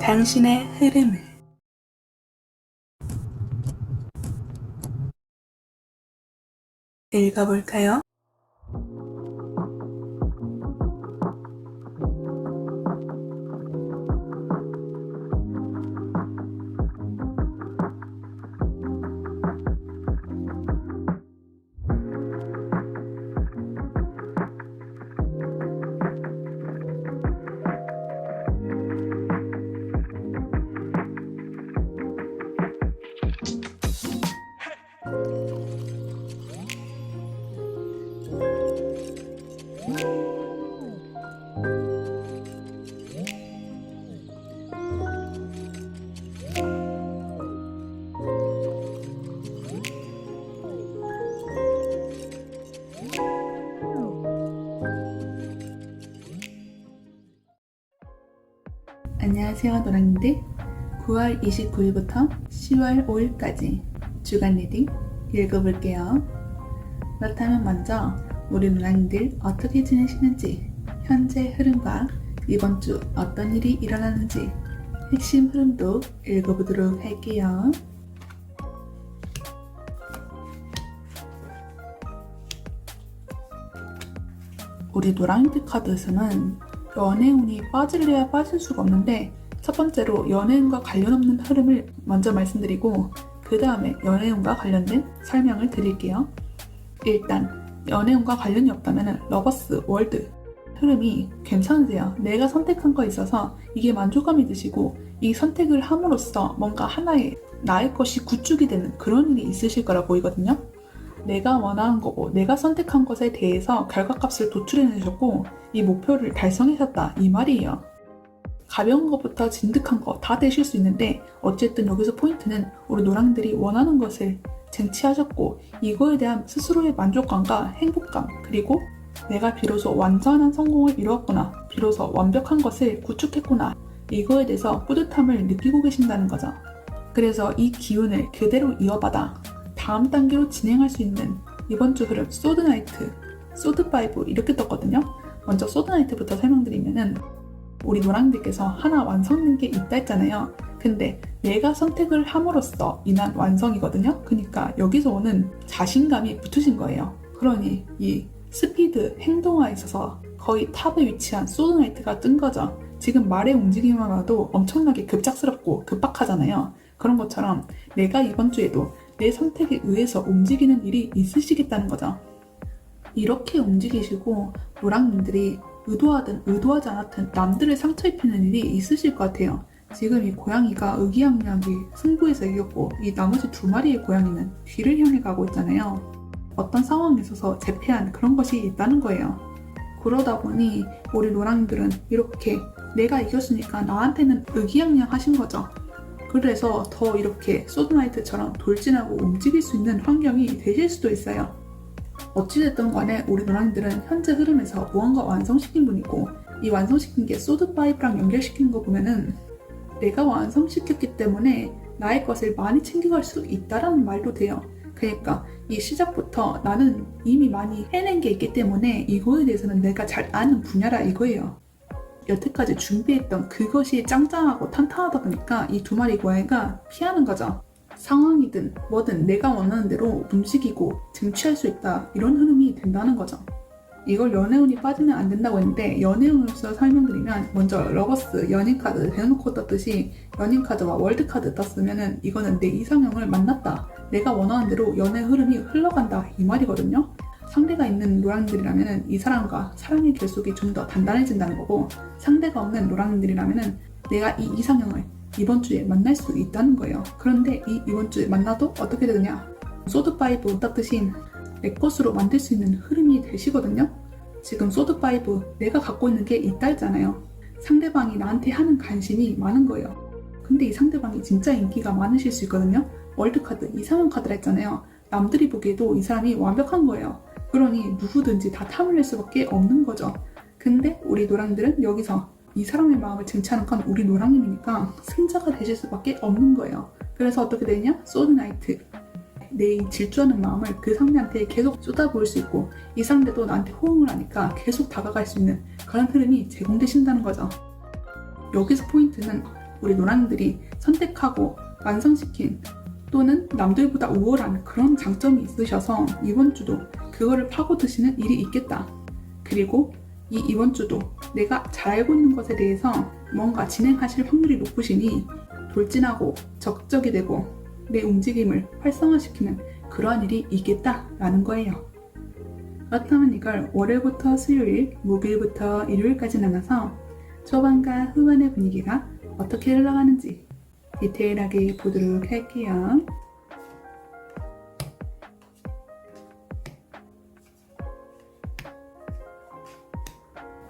당신의 흐름을 읽어볼까요? 안녕하세요 노랑님들. 9월 29일부터 10월 5일까지 주간 리딩 읽어볼게요. 그렇다면 먼저 우리 노랑님들 어떻게 지내시는지, 현재 흐름과 이번 주 어떤 일이 일어나는지 핵심 흐름도 읽어보도록 할게요. 우리 노랑님들 카드에서는 연애운이 빠질래야 빠질 수가 없는데, 첫 번째로 연애운과 관련 없는 흐름을 먼저 말씀드리고 그 다음에 연애운과 관련된 설명을 드릴게요. 일단 연애운과 관련이 없다면 러버스 월드 흐름이 괜찮으세요. 내가 선택한 거에 있어서 이게 만족감이 드시고 이 선택을 함으로써 뭔가 하나의 나의 것이 구축이 되는 그런 일이 있으실 거라 보이거든요. 내가 원하는 거고 내가 선택한 것에 대해서 결과값을 도출해내셨고 이 목표를 달성하셨다 이 말이에요. 가벼운 것부터 진득한 거 다 되실 수 있는데, 어쨌든 여기서 포인트는 우리 노랑들이 원하는 것을 쟁취하셨고 이거에 대한 스스로의 만족감과 행복감, 그리고 내가 비로소 완전한 성공을 이루었구나, 비로소 완벽한 것을 구축했구나, 이거에 대해서 뿌듯함을 느끼고 계신다는 거죠. 그래서 이 기운을 그대로 이어받아 다음 단계로 진행할 수 있는 이번 주 흐름 소드나이트, 소드5 이렇게 떴거든요. 먼저 소드나이트부터 설명드리면은, 우리 노랑들께서 하나 완성된 게 있다 했잖아요. 근데 내가 선택을 함으로써 인한 완성이거든요. 그러니까 여기서 오는 자신감이 붙으신 거예요. 그러니 이 스피드, 행동화에 있어서 거의 탑에 위치한 소드나이트가 뜬 거죠. 지금 말의 움직임만 봐도 엄청나게 급작스럽고 급박하잖아요. 그런 것처럼 내가 이번 주에도 내 선택에 의해서 움직이는 일이 있으시겠다는 거죠. 이렇게 움직이시고 노랑님들이 의도하든 의도하지 않았든 남들을 상처 입히는 일이 있으실 것 같아요. 지금 이 고양이가 의기양양하게 승부에서 이겼고 이 나머지 두 마리의 고양이는 뒤를 향해 가고 있잖아요. 어떤 상황에 있어서 재패한 그런 것이 있다는 거예요. 그러다 보니 우리 노랑님들은 이렇게 내가 이겼으니까 나한테는 의기양양하신 거죠. 그래서 더 이렇게 소드나이트처럼 돌진하고 움직일 수 있는 환경이 되실 수도 있어요. 어찌됐든 간에 우리 노랑들은 현재 흐름에서 무언가 완성시킨 분이고, 이 완성시킨 게 소드5랑 연결시키는 거 보면은 내가 완성시켰기 때문에 나의 것을 많이 챙겨갈 수 있다라는 말도 돼요. 그러니까 이 시작부터 나는 이미 많이 해낸 게 있기 때문에 이거에 대해서는 내가 잘 아는 분야라 이거예요. 여태까지 준비했던 그것이 짱짱하고 탄탄하다 보니까 이 두 마리 고양이가 피하는 거죠. 상황이든 뭐든 내가 원하는 대로 움직이고 쟁취할 수 있다, 이런 흐름이 된다는 거죠. 이걸 연애운이 빠지면 안 된다고 했는데, 연애운으로서 설명드리면 먼저 러버스 연인 카드 대놓고 떴듯이 연인 카드와 월드 카드 떴으면은 이거는 내 이상형을 만났다, 내가 원하는 대로 연애 흐름이 흘러간다 이 말이거든요. 상대가 있는 노랑들이라면은 이 사람과 사랑의 결속이 좀 더 단단해진다는 거고, 상대가 없는 노랑들이라면은 내가 이 이상형을 이번 주에 만날 수 있다는 거예요. 그런데 이번 주에 만나도 어떻게 되느냐? 소드5 떴듯이 내 것으로 만들 수 있는 흐름이 되시거든요. 지금 소드5 내가 갖고 있는 게 있다 했잖아요. 상대방이 나한테 하는 관심이 많은 거예요. 근데 이 상대방이 진짜 인기가 많으실 수 있거든요. 월드카드, 이상형 카드라 했잖아요. 남들이 보기에도 이 사람이 완벽한 거예요. 그러니 누구든지 다 탐을 낼 수밖에 없는 거죠. 근데 우리 노랑들은 여기서 이 사람의 마음을 쟁취하는 건 우리 노랑님이니까 승자가 되실 수밖에 없는 거예요. 그래서 어떻게 되냐? 소드나이트. 내 질주하는 마음을 그 상대한테 계속 쏟아부을 수 있고, 이 상대도 나한테 호응을 하니까 계속 다가갈 수 있는 그런 흐름이 제공되신다는 거죠. 여기서 포인트는 우리 노랑들이 선택하고 완성시킨 또는 남들보다 우월한 그런 장점이 있으셔서 이번 주도 그거를 파고드시는 일이 있겠다. 그리고 이번 주도 내가 잘 알고 있는 것에 대해서 뭔가 진행하실 확률이 높으시니 돌진하고 적극적이 되고 내 움직임을 활성화시키는 그러한 일이 있겠다라는 거예요. 그렇다면 이걸 월요일부터 수요일, 목요일부터 일요일까지 나눠서 초반과 후반의 분위기가 어떻게 흘러가는지 디테일하게 보도록 할게요.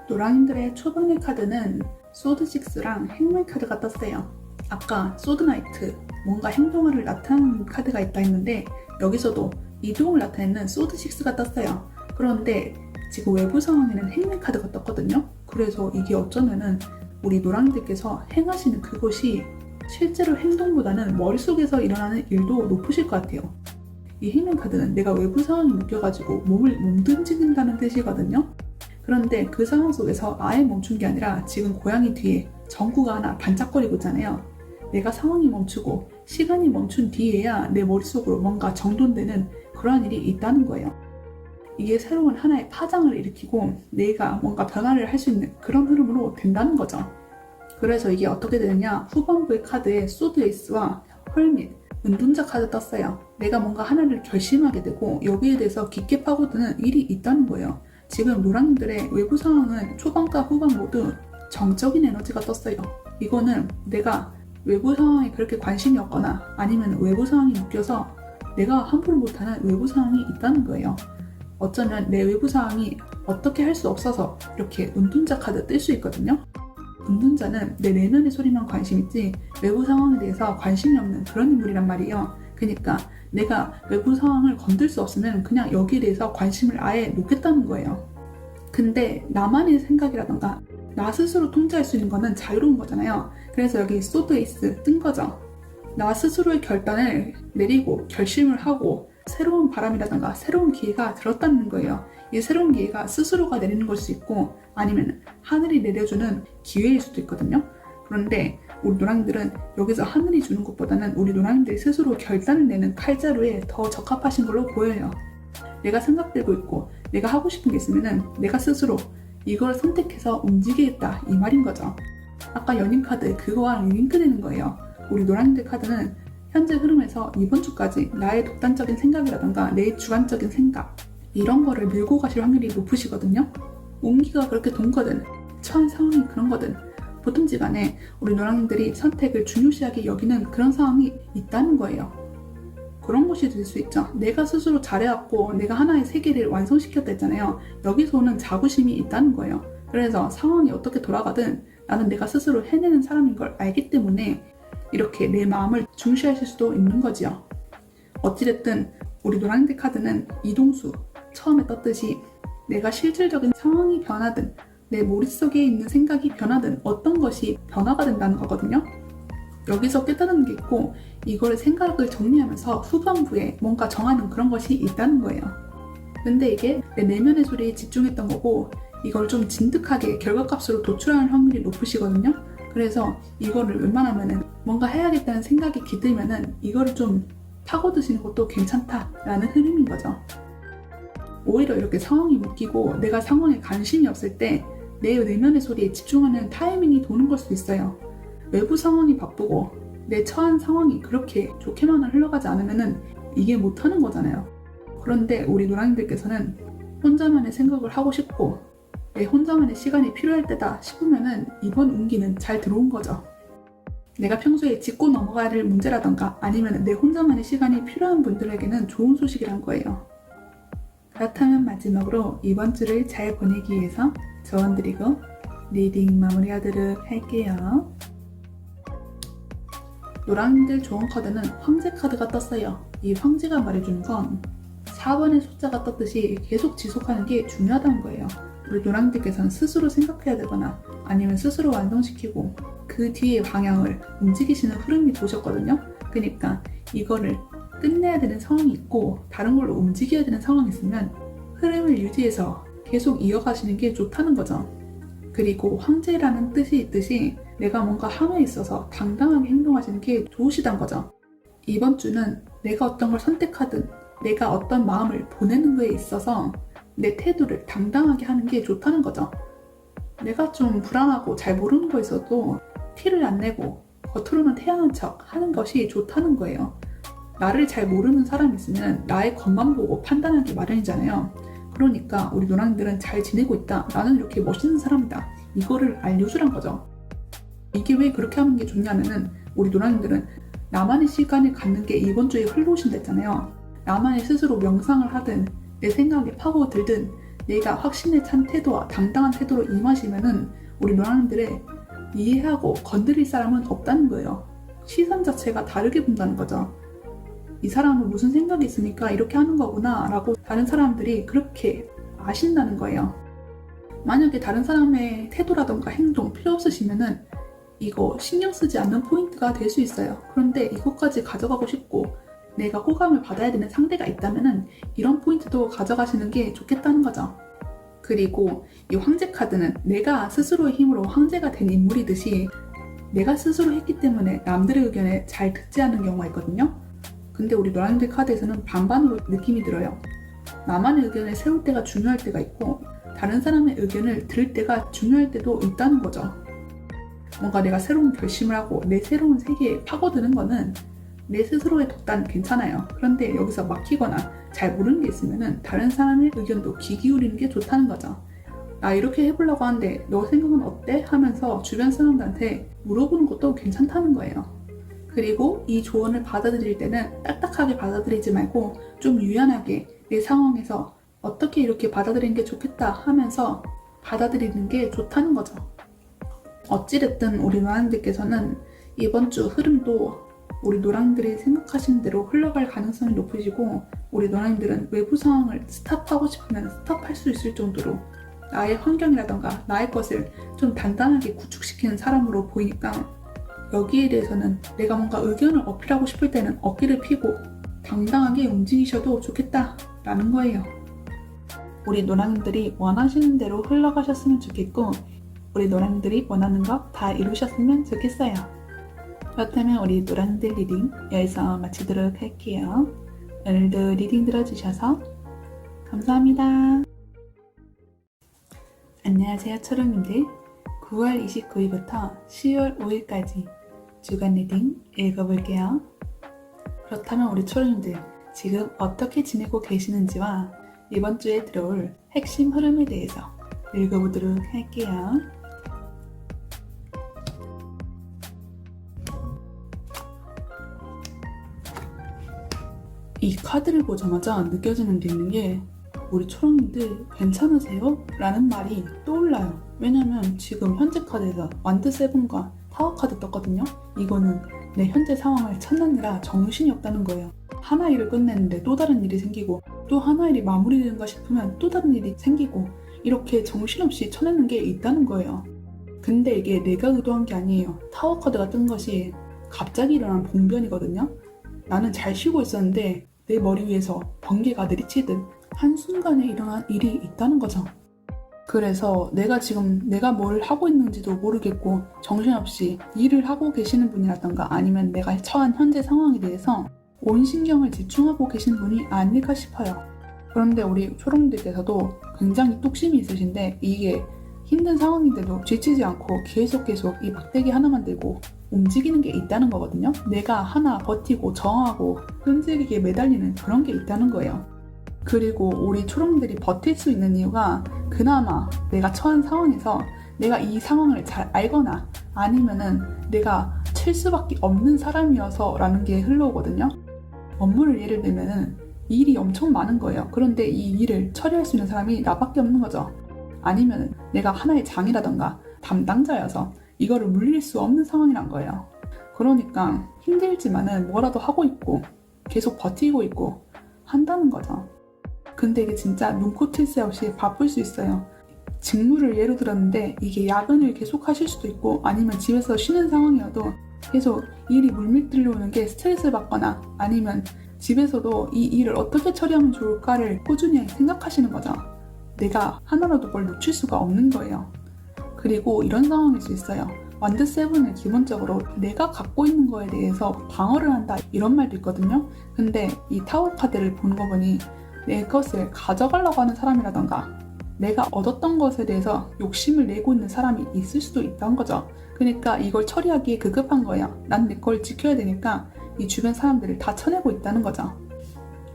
노랑님들의 초반의 카드는 소드6랑 행운 카드가 떴어요. 아까 소드나이트, 뭔가 행동을 나타내는 카드가 있다 했는데 여기서도 이동을 나타내는 소드6가 떴어요. 그런데 지금 외부 상황에는 행운 카드가 떴거든요. 그래서 이게 어쩌면은 우리 노랑님들께서 행하시는 그곳이 실제로 행동보다는 머릿속에서 일어나는 일도 높으실 것 같아요. 이 행운 카드는 내가 외부 상황이 묶여가지고 몸을 못 움직인다는 뜻이거든요. 그런데 그 상황 속에서 아예 멈춘 게 아니라 지금 고양이 뒤에 전구가 하나 반짝거리고 있잖아요. 내가 상황이 멈추고 시간이 멈춘 뒤에야 내 머릿속으로 뭔가 정돈되는 그러한 일이 있다는 거예요. 이게 새로운 하나의 파장을 일으키고 내가 뭔가 변화를 할 수 있는 그런 흐름으로 된다는 거죠. 그래서 이게 어떻게 되느냐, 후반부의 카드에 소드 에이스와 헐밋, 은둔자 카드 떴어요. 내가 뭔가 하나를 결심하게 되고 여기에 대해서 깊게 파고드는 일이 있다는 거예요. 지금 노랑님들의 외부 상황은 초반과 후반 모두 정적인 에너지가 떴어요. 이거는 내가 외부 상황에 그렇게 관심이 없거나 아니면 외부 상황이 묶여서 내가 함부로 못하는 외부 상황이 있다는 거예요. 어쩌면 내 외부 상황이 어떻게 할 수 없어서 이렇게 은둔자 카드 뜰 수 있거든요. 은둔자는 내 내면의 소리만 관심 있지 외부 상황에 대해서 관심이 없는 그런 인물이란 말이에요. 그러니까 내가 외부 상황을 건들 수 없으면 그냥 여기에 대해서 관심을 아예 놓겠다는 거예요. 근데 나만의 생각이라던가 나 스스로 통제할 수 있는 거는 자유로운 거잖아요. 그래서 여기 소드 에이스 뜬 거죠. 나 스스로의 결단을 내리고 결심을 하고 새로운 바람이라던가 새로운 기회가 들었다는 거예요. 이 새로운 기회가 스스로가 내리는 걸 수 있고 아니면 하늘이 내려주는 기회일 수도 있거든요. 그런데 우리 노랑들은 여기서 하늘이 주는 것보다는 우리 노랑들이 스스로 결단을 내는 칼자루에 더 적합하신 걸로 보여요. 내가 생각되고 있고 내가 하고 싶은 게 있으면은 내가 스스로 이걸 선택해서 움직이겠다 이 말인 거죠. 아까 연인 카드 그거와 링크되는 거예요. 우리 노랑들 카드는 현재 흐름에서 이번 주까지 나의 독단적인 생각이라던가 내 주관적인 생각 이런 거를 밀고 가실 확률이 높으시거든요. 운기가 그렇게 돈거든 처한 상황이 그런 거든 뭐든지 간에 우리 노랑님들이 선택을 중요시하게 여기는 그런 상황이 있다는 거예요. 그런 것이 될 수 있죠. 내가 스스로 잘해왔고 내가 하나의 세계를 완성시켰다 했잖아요. 여기서는 자부심이 있다는 거예요. 그래서 상황이 어떻게 돌아가든 나는 내가 스스로 해내는 사람인 걸 알기 때문에 이렇게 내 마음을 중시하실 수도 있는 거지요. 어찌됐든 우리 노랑들 카드는 이동수 처음에 떴듯이 내가 실질적인 상황이 변하든 내 머릿속에 있는 생각이 변하든 어떤 것이 변화가 된다는 거거든요. 여기서 깨달은 게 있고 이걸 생각을 정리하면서 후반부에 뭔가 정하는 그런 것이 있다는 거예요. 근데 이게 내 내면의 소리에 집중했던 거고 이걸 좀 진득하게 결과값으로 도출하는 확률이 높으시거든요. 그래서 이거를 웬만하면은 뭔가 해야겠다는 생각이 기들면은 이거를 좀 파고드시는 것도 괜찮다라는 흐름인 거죠. 오히려 이렇게 상황이 묶이고 내가 상황에 관심이 없을 때 내 내면의 소리에 집중하는 타이밍이 도는 걸 수도 있어요. 외부 상황이 바쁘고 내 처한 상황이 그렇게 좋게만 흘러가지 않으면은 이게 못하는 거잖아요. 그런데 우리 노랑이들께서는 혼자만의 생각을 하고 싶고 내 혼자만의 시간이 필요할 때다 싶으면은 이번 운기는 잘 들어온 거죠. 내가 평소에 짚고 넘어갈 문제라던가 아니면 내 혼자만의 시간이 필요한 분들에게는 좋은 소식이란 거예요. 그렇다면 마지막으로 이번 주를 잘 보내기 위해서 조언 드리고 리딩 마무리하도록 할게요. 노랑님들 좋은 카드는 황제 카드가 떴어요. 이 황제가 말해주는 건 4번의 숫자가 떴듯이 계속 지속하는 게 중요하다는 거예요. 우리 노랑님들께서는 스스로 생각해야 되거나 아니면 스스로 완성시키고 그 뒤에 방향을 움직이시는 흐름이 보셨거든요. 그러니까 이거를 끝내야 되는 상황이 있고 다른 걸로 움직여야 되는 상황이 있으면 흐름을 유지해서 계속 이어가시는 게 좋다는 거죠. 그리고 황제라는 뜻이 있듯이 내가 뭔가 함에 있어서 당당하게 행동하시는 게 좋으시단 거죠. 이번 주는 내가 어떤 걸 선택하든 내가 어떤 마음을 보내는 거에 있어서 내 태도를 당당하게 하는 게 좋다는 거죠. 내가 좀 불안하고 잘 모르는 거 있어도 티를 안 내고 겉으로는 태연한 척 하는 것이 좋다는 거예요. 나를 잘 모르는 사람이 있으면 나의 겉만 보고 판단하기 마련이잖아요. 그러니까 우리 노랑들은 잘 지내고 있다. 나는 이렇게 멋있는 사람이다. 이거를 알려주란 거죠. 이게 왜 그렇게 하는 게 좋냐면은 우리 노랑들은 나만의 시간을 갖는 게 이번 주에 흘러오신다 했잖아요. 나만의 스스로 명상을 하든 내 생각에 파고들든 내가 확신에 찬 태도와 당당한 태도로 임하시면은 우리 노랑들의 이해하고 건드릴 사람은 없다는 거예요. 시선 자체가 다르게 본다는 거죠. 이 사람은 무슨 생각이 있으니까 이렇게 하는 거구나 라고 다른 사람들이 그렇게 아신다는 거예요. 만약에 다른 사람의 태도라던가 행동 필요 없으시면은 이거 신경 쓰지 않는 포인트가 될 수 있어요. 그런데 이것까지 가져가고 싶고 내가 호감을 받아야 되는 상대가 있다면은 이런 포인트도 가져가시는 게 좋겠다는 거죠. 그리고 이 황제 카드는 내가 스스로의 힘으로 황제가 된 인물이듯이 내가 스스로 했기 때문에 남들의 의견에 잘 듣지 않는 경우가 있거든요. 근데 우리 노란색 카드에서는 반반으로 느낌이 들어요. 나만의 의견을 세울 때가 중요할 때가 있고 다른 사람의 의견을 들을 때가 중요할 때도 있다는 거죠. 뭔가 내가 새로운 결심을 하고 내 새로운 세계에 파고드는 거는 내 스스로의 독단은 괜찮아요. 그런데 여기서 막히거나 잘 모르는 게 있으면 다른 사람의 의견도 귀 기울이는 게 좋다는 거죠. 나 이렇게 해보려고 하는데 너 생각은 어때? 하면서 주변 사람들한테 물어보는 것도 괜찮다는 거예요. 그리고 이 조언을 받아들일 때는 딱딱하게 받아들이지 말고 좀 유연하게 내 상황에서 어떻게 이렇게 받아들이는 게 좋겠다 하면서 받아들이는 게 좋다는 거죠. 어찌됐든 우리 노랑들께서는 이번 주 흐름도 우리 노랑들이 생각하시는 대로 흘러갈 가능성이 높으시고 우리 노랑들은 외부 상황을 스탑하고 싶으면 스탑할 수 있을 정도로 나의 환경이라던가 나의 것을 좀 단단하게 구축시키는 사람으로 보이니까 여기에 대해서는 내가 뭔가 의견을 어필하고 싶을 때는 어깨를 펴고 당당하게 움직이셔도 좋겠다라는 거예요. 우리 노랑들이 원하시는 대로 흘러가셨으면 좋겠고 우리 노랑들이 원하는 거 다 이루셨으면 좋겠어요. 그렇다면 우리 노랑들 리딩 여기서 마치도록 할게요. 오늘도 리딩 들어주셔서 감사합니다. 안녕하세요 초롱님들. 9월 29일부터 10월 5일까지 주간 리딩 읽어볼게요. 그렇다면 우리 초롱님들 지금 어떻게 지내고 계시는지와 이번 주에 들어올 핵심 흐름에 대해서 읽어보도록 할게요. 이 카드를 보자마자 느껴지는 게 있는 게 우리 초롱님들 괜찮으세요? 라는 말이 떠올라요. 왜냐면 지금 현재 카드에서 완드 세븐과 타워 카드 떴거든요. 이거는 내 현재 상황을 찾느라 정신이 없다는 거예요. 하나 일을 끝냈는데 또 다른 일이 생기고 또 하나 일이 마무리되는가 싶으면 또 다른 일이 생기고 이렇게 정신없이 쳐내는 게 있다는 거예요. 근데 이게 내가 의도한 게 아니에요. 타워 카드가 뜬 것이 갑자기 일어난 봉변이거든요. 나는 잘 쉬고 있었는데 내 머리 위에서 번개가 내리치듯 한순간에 일어난 일이 있다는 거죠. 그래서 내가 뭘 하고 있는지도 모르겠고 정신없이 일을 하고 계시는 분이라던가 아니면 내가 처한 현재 상황에 대해서 온 신경을 집중하고 계신 분이 아닐까 싶어요. 그런데 우리 초롱들께서도 굉장히 뚝심이 있으신데 이게 힘든 상황인데도 지치지 않고 계속 이 막대기 하나만 들고 움직이는 게 있다는 거거든요. 내가 하나 버티고 저항하고 끈질기게 매달리는 그런 게 있다는 거예요. 그리고 우리 초롱들이 버틸 수 있는 이유가 그나마 내가 처한 상황에서 내가 이 상황을 잘 알거나 아니면은 내가 칠 수밖에 없는 사람이어서 라는 게 흘러오거든요. 업무를 예를 들면은 일이 엄청 많은 거예요. 그런데 이 일을 처리할 수 있는 사람이 나밖에 없는 거죠. 아니면 내가 하나의 장이라던가 담당자여서 이거를 물릴 수 없는 상황이란 거예요. 그러니까 힘들지만은 뭐라도 하고 있고 계속 버티고 있고 한다는 거죠. 근데 이게 진짜 눈코 뜰 새 없이 바쁠 수 있어요. 직무를 예로 들었는데 이게 야근을 계속 하실 수도 있고 아니면 집에서 쉬는 상황이어도 계속 일이 물밀 들려오는 게 스트레스를 받거나 아니면 집에서도 이 일을 어떻게 처리하면 좋을까를 꾸준히 생각하시는 거죠. 내가 하나라도 뭘 놓칠 수가 없는 거예요. 그리고 이런 상황일 수 있어요. 완드 세븐은 기본적으로 내가 갖고 있는 거에 대해서 방어를 한다 이런 말도 있거든요. 근데 이 타워 카드를 보는 거 보니 내 것을 가져가려고 하는 사람이라던가 내가 얻었던 것에 대해서 욕심을 내고 있는 사람이 있을 수도 있다는 거죠. 그러니까 이걸 처리하기에 급급한 거예요. 난 내 걸 지켜야 되니까 이 주변 사람들을 다 쳐내고 있다는 거죠.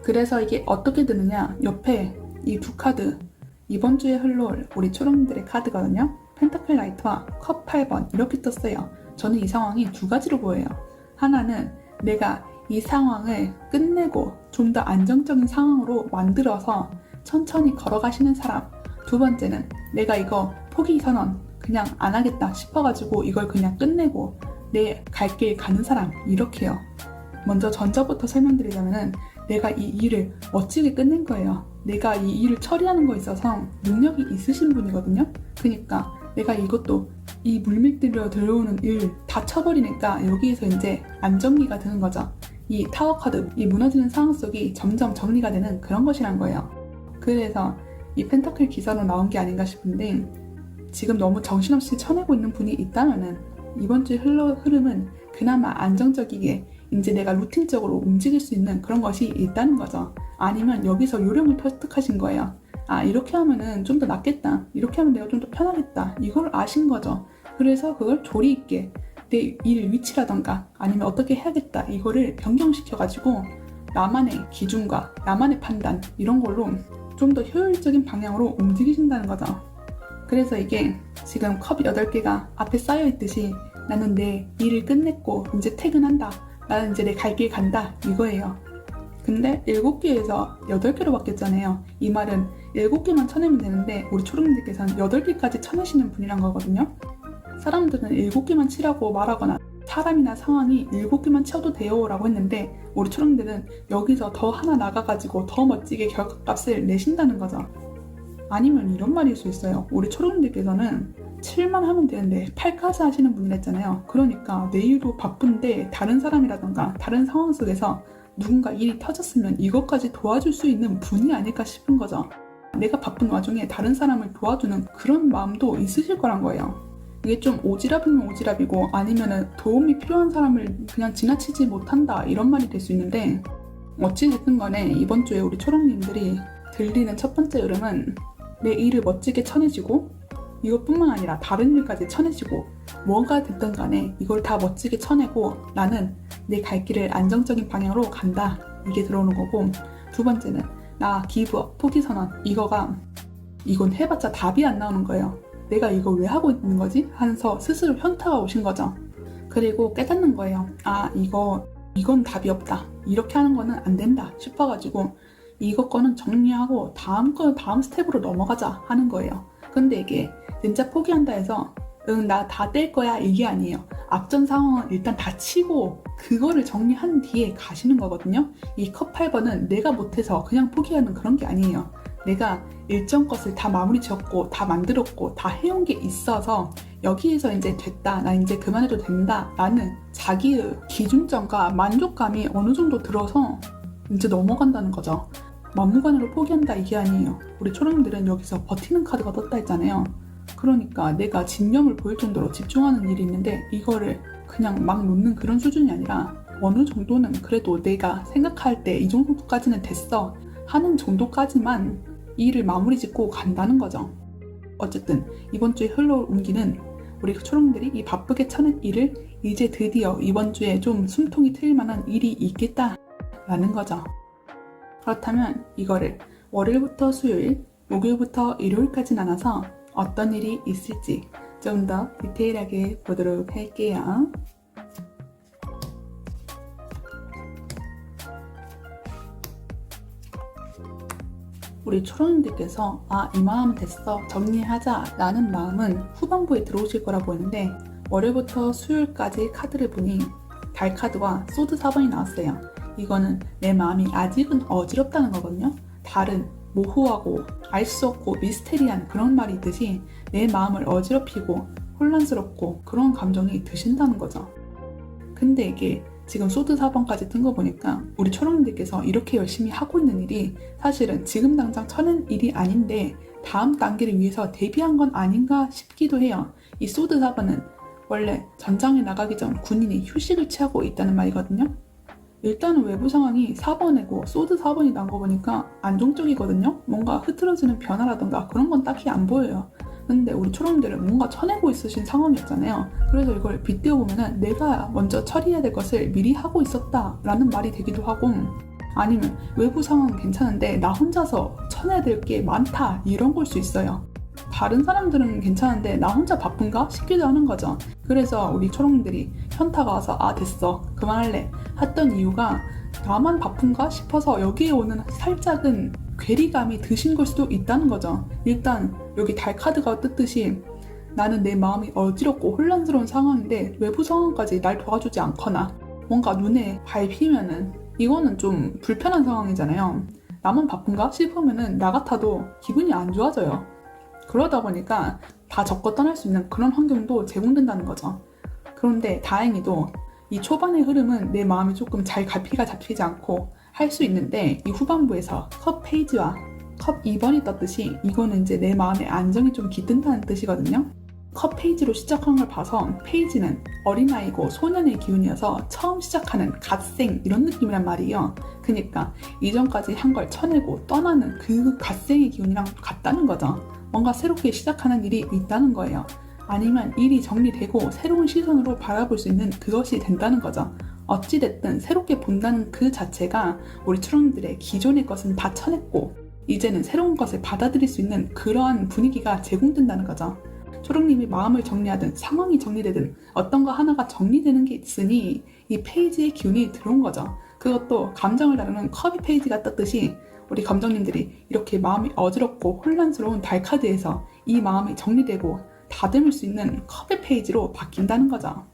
그래서 이게 어떻게 되느냐, 옆에 이 두 카드, 이번 주에 흘러올 우리 초롱님들의 카드거든요. 펜타클 라이트와 컵 8번 이렇게 떴어요. 저는 이 상황이 두 가지로 보여요. 하나는 내가 이 상황을 끝내고 좀 더 안정적인 상황으로 만들어서 천천히 걸어가시는 사람. 두 번째는 내가 이거 포기 선언 그냥 안 하겠다 싶어가지고 이걸 그냥 끝내고 내 갈 길 가는 사람. 이렇게요. 먼저 전자부터 설명드리자면은 내가 이 일을 멋지게 끝낸 거예요. 내가 이 일을 처리하는 거에 있어서 능력이 있으신 분이거든요. 그러니까 내가 이것도 이 물밀들여 들어오는 일 다 쳐버리니까 여기에서 이제 안정기가 드는 거죠. 이 타워 카드, 이 무너지는 상황 속이 점점 정리가 되는 그런 것이란 거예요. 그래서 이 펜타클 기사로 나온 게 아닌가 싶은데 지금 너무 정신없이 쳐내고 있는 분이 있다면은 이번 주의 흐름은 그나마 안정적이게 이제 내가 루틴적으로 움직일 수 있는 그런 것이 있다는 거죠. 아니면 여기서 요령을 터득하신 거예요. 아, 이렇게 하면은 좀 더 낫겠다. 이렇게 하면 내가 좀 더 편하겠다. 이걸 아신 거죠. 그래서 그걸 조리 있게 내 일 위치라던가 아니면 어떻게 해야겠다. 이거를 변경시켜가지고 나만의 기준과 나만의 판단 이런 걸로 좀 더 효율적인 방향으로 움직이신다는 거죠. 그래서 이게 지금 컵 8개가 앞에 쌓여있듯이 나는 내 일을 끝냈고 이제 퇴근한다. 나는 이제 내 갈 길 간다. 이거예요. 근데 7개에서 8개로 바뀌었잖아요. 이 말은 7개만 쳐내면 되는데 우리 초롱님들께서는 8개까지 쳐내시는 분이란 거거든요. 사람들은 7개만 치라고 말하거나 사람이나 상황이 7개만 쳐도 돼요 라고 했는데 우리 초롱들은 여기서 더 하나 나가가지고 더 멋지게 결과값을 내신다는 거죠. 아니면 이런 말일 수 있어요. 우리 초롱님들께서는 7만 하면 되는데 8까지 하시는 분이랬잖아요. 그러니까 내일도 바쁜데 다른 사람이라던가 다른 상황 속에서 누군가 일이 터졌으면 이것까지 도와줄 수 있는 분이 아닐까 싶은 거죠. 내가 바쁜 와중에 다른 사람을 도와주는 그런 마음도 있으실 거란 거예요. 이게 좀 오지랖이면 오지랖이고 아니면은 도움이 필요한 사람을 그냥 지나치지 못한다 이런 말이 될 수 있는데 어찌됐든 간에 이번 주에 우리 초롱님들이 들리는 첫 번째 흐름은 내 일을 멋지게 쳐내지고 이것뿐만 아니라 다른 일까지 쳐내지고 뭐가 됐든 간에 이걸 다 멋지게 쳐내고 나는 내 갈 길을 안정적인 방향으로 간다. 이게 들어오는 거고 두 번째는 나 기브업, 포기 선언 이건 해봤자 답이 안 나오는 거예요. 내가 이거 왜 하고 있는 거지? 하면서 스스로 현타가 오신 거죠. 그리고 깨닫는 거예요. 아 이건 답이 없다. 이렇게 하는 거는 안 된다 싶어가지고 이것 거는 정리하고 다음 스텝으로 넘어가자 하는 거예요. 근데 이게 진짜 포기한다 해서 나 다 뗄 거야 이게 아니에요. 앞전 상황은 일단 다 치고 그거를 정리한 뒤에 가시는 거거든요. 이 컵 8번은 내가 못해서 그냥 포기하는 그런 게 아니에요. 내가 일정 것을 다 마무리 지었고 다 만들었고 다 해온 게 있어서 여기에서 이제 됐다. 나 이제 그만해도 된다. 라는 자기의 기준점과 만족감이 어느 정도 들어서 이제 넘어간다는 거죠. 막무가내로 포기한다 이게 아니에요. 우리 초롱님들은 여기서 버티는 카드가 떴다 했잖아요. 그러니까 내가 집념을 보일 정도로 집중하는 일이 있는데 이거를 그냥 막 놓는 그런 수준이 아니라 어느 정도는 그래도 내가 생각할 때 이 정도까지는 됐어 하는 정도까지만 이 일을 마무리 짓고 간다는 거죠. 어쨌든 이번 주에 흘러올 운기는 우리 초롱들이 이 바쁘게 쳐낸 일을 이제 드디어 이번 주에 좀 숨통이 트일 만한 일이 있겠다라는 거죠. 그렇다면 이거를 월요일부터 수요일, 목요일부터 일요일까지 나눠서 어떤 일이 있을지 좀 더 디테일하게 보도록 할게요. 우리 초롱님들께서 이 마음 됐어 정리하자 라는 마음은 후반부에 들어오실 거라 보이는데 월요일부터 수요일까지 카드를 보니 달 카드와 소드 4번이 나왔어요. 이거는 내 마음이 아직은 어지럽다는 거거든요. 달은 모호하고 알 수 없고 미스테리한 그런 말이 있듯이 내 마음을 어지럽히고 혼란스럽고 그런 감정이 드신다는 거죠. 근데 이게 지금 소드 4번까지 뜬 거 보니까 우리 초롱님들께서 이렇게 열심히 하고 있는 일이 사실은 지금 당장 쳐낸 일이 아닌데 다음 단계를 위해서 대비한 건 아닌가 싶기도 해요. 이 소드 4번은 원래 전장에 나가기 전 군인이 휴식을 취하고 있다는 말이거든요. 일단은 외부 상황이 4번이고 소드 4번이 난 거 보니까 안정적이거든요. 뭔가 흐트러지는 변화라던가 그런 건 딱히 안 보여요. 근데 우리 초롱들은 뭔가 쳐내고 있으신 상황이었잖아요. 그래서 이걸 빗대어 보면은 내가 먼저 처리해야 될 것을 미리 하고 있었다라는 말이 되기도 하고, 아니면 외부 상황은 괜찮은데 나 혼자서 쳐내야 될 게 많다 이런 걸 수 있어요. 다른 사람들은 괜찮은데 나 혼자 바쁜가 싶기도 하는 거죠. 그래서 우리 초롱들이 현타가 와서 아 됐어 그만할래 했던 이유가 나만 바쁜가 싶어서 여기에 오는 살짝은 괴리감이 드신 걸 수도 있다는 거죠. 일단 여기 달 카드가 뜨듯이 나는 내 마음이 어지럽고 혼란스러운 상황인데 외부 상황까지 날 도와주지 않거나 뭔가 눈에 밟히면은 이거는 좀 불편한 상황이잖아요. 나만 바쁜가 싶으면은 나 같아도 기분이 안 좋아져요. 그러다 보니까 다 접고 떠날 수 있는 그런 환경도 제공된다는 거죠. 그런데 다행히도 이 초반의 흐름은 내 마음이 조금 잘 갈피가 잡히지 않고 할 수 있는데, 이 후반부에서 컵 페이지와 컵 2번이 떴듯이 이거는 이제 내 마음의 안정이 좀 깃든다는 뜻이거든요. 컵 페이지로 시작한 걸 봐서 페이지는 어린아이고 소년의 기운이어서 처음 시작하는 갓생 이런 느낌이란 말이에요. 그러니까 이전까지 한 걸 쳐내고 떠나는 그 갓생의 기운이랑 같다는 거죠. 뭔가 새롭게 시작하는 일이 있다는 거예요. 아니면 일이 정리되고 새로운 시선으로 바라볼 수 있는 그것이 된다는 거죠. 어찌됐든 새롭게 본다는 그 자체가 우리 초롱들의 기존의 것은 다 쳐냈고 이제는 새로운 것을 받아들일 수 있는 그러한 분위기가 제공된다는 거죠. 초롱님이 마음을 정리하든 상황이 정리되든 어떤 거 하나가 정리되는 게 있으니 이 페이지의 기운이 들어온 거죠. 그것도 감정을 다루는 컵이 페이지가 떴듯이 우리 감정님들이 이렇게 마음이 어지럽고 혼란스러운 달카드에서 이 마음이 정리되고 다듬을 수 있는 컵의 페이지로 바뀐다는 거죠.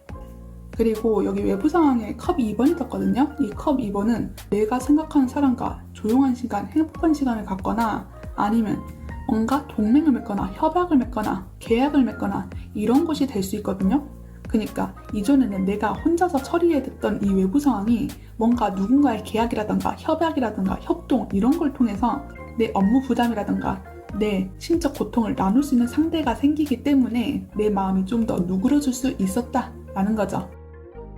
그리고 여기 외부 상황에 컵 2번이 떴거든요. 이 컵 2번은 내가 생각하는 사람과 조용한 시간, 행복한 시간을 갖거나 아니면 뭔가 동맹을 맺거나 협약을 맺거나 계약을 맺거나 이런 것이 될 수 있거든요. 그러니까 이전에는 내가 혼자서 처리해야 됐던 이 외부 상황이 뭔가 누군가의 계약이라든가 협약이라든가 협동 이런 걸 통해서 내 업무 부담이라든가 내 심적 고통을 나눌 수 있는 상대가 생기기 때문에 내 마음이 좀 더 누그러질 수 있었다라는 거죠.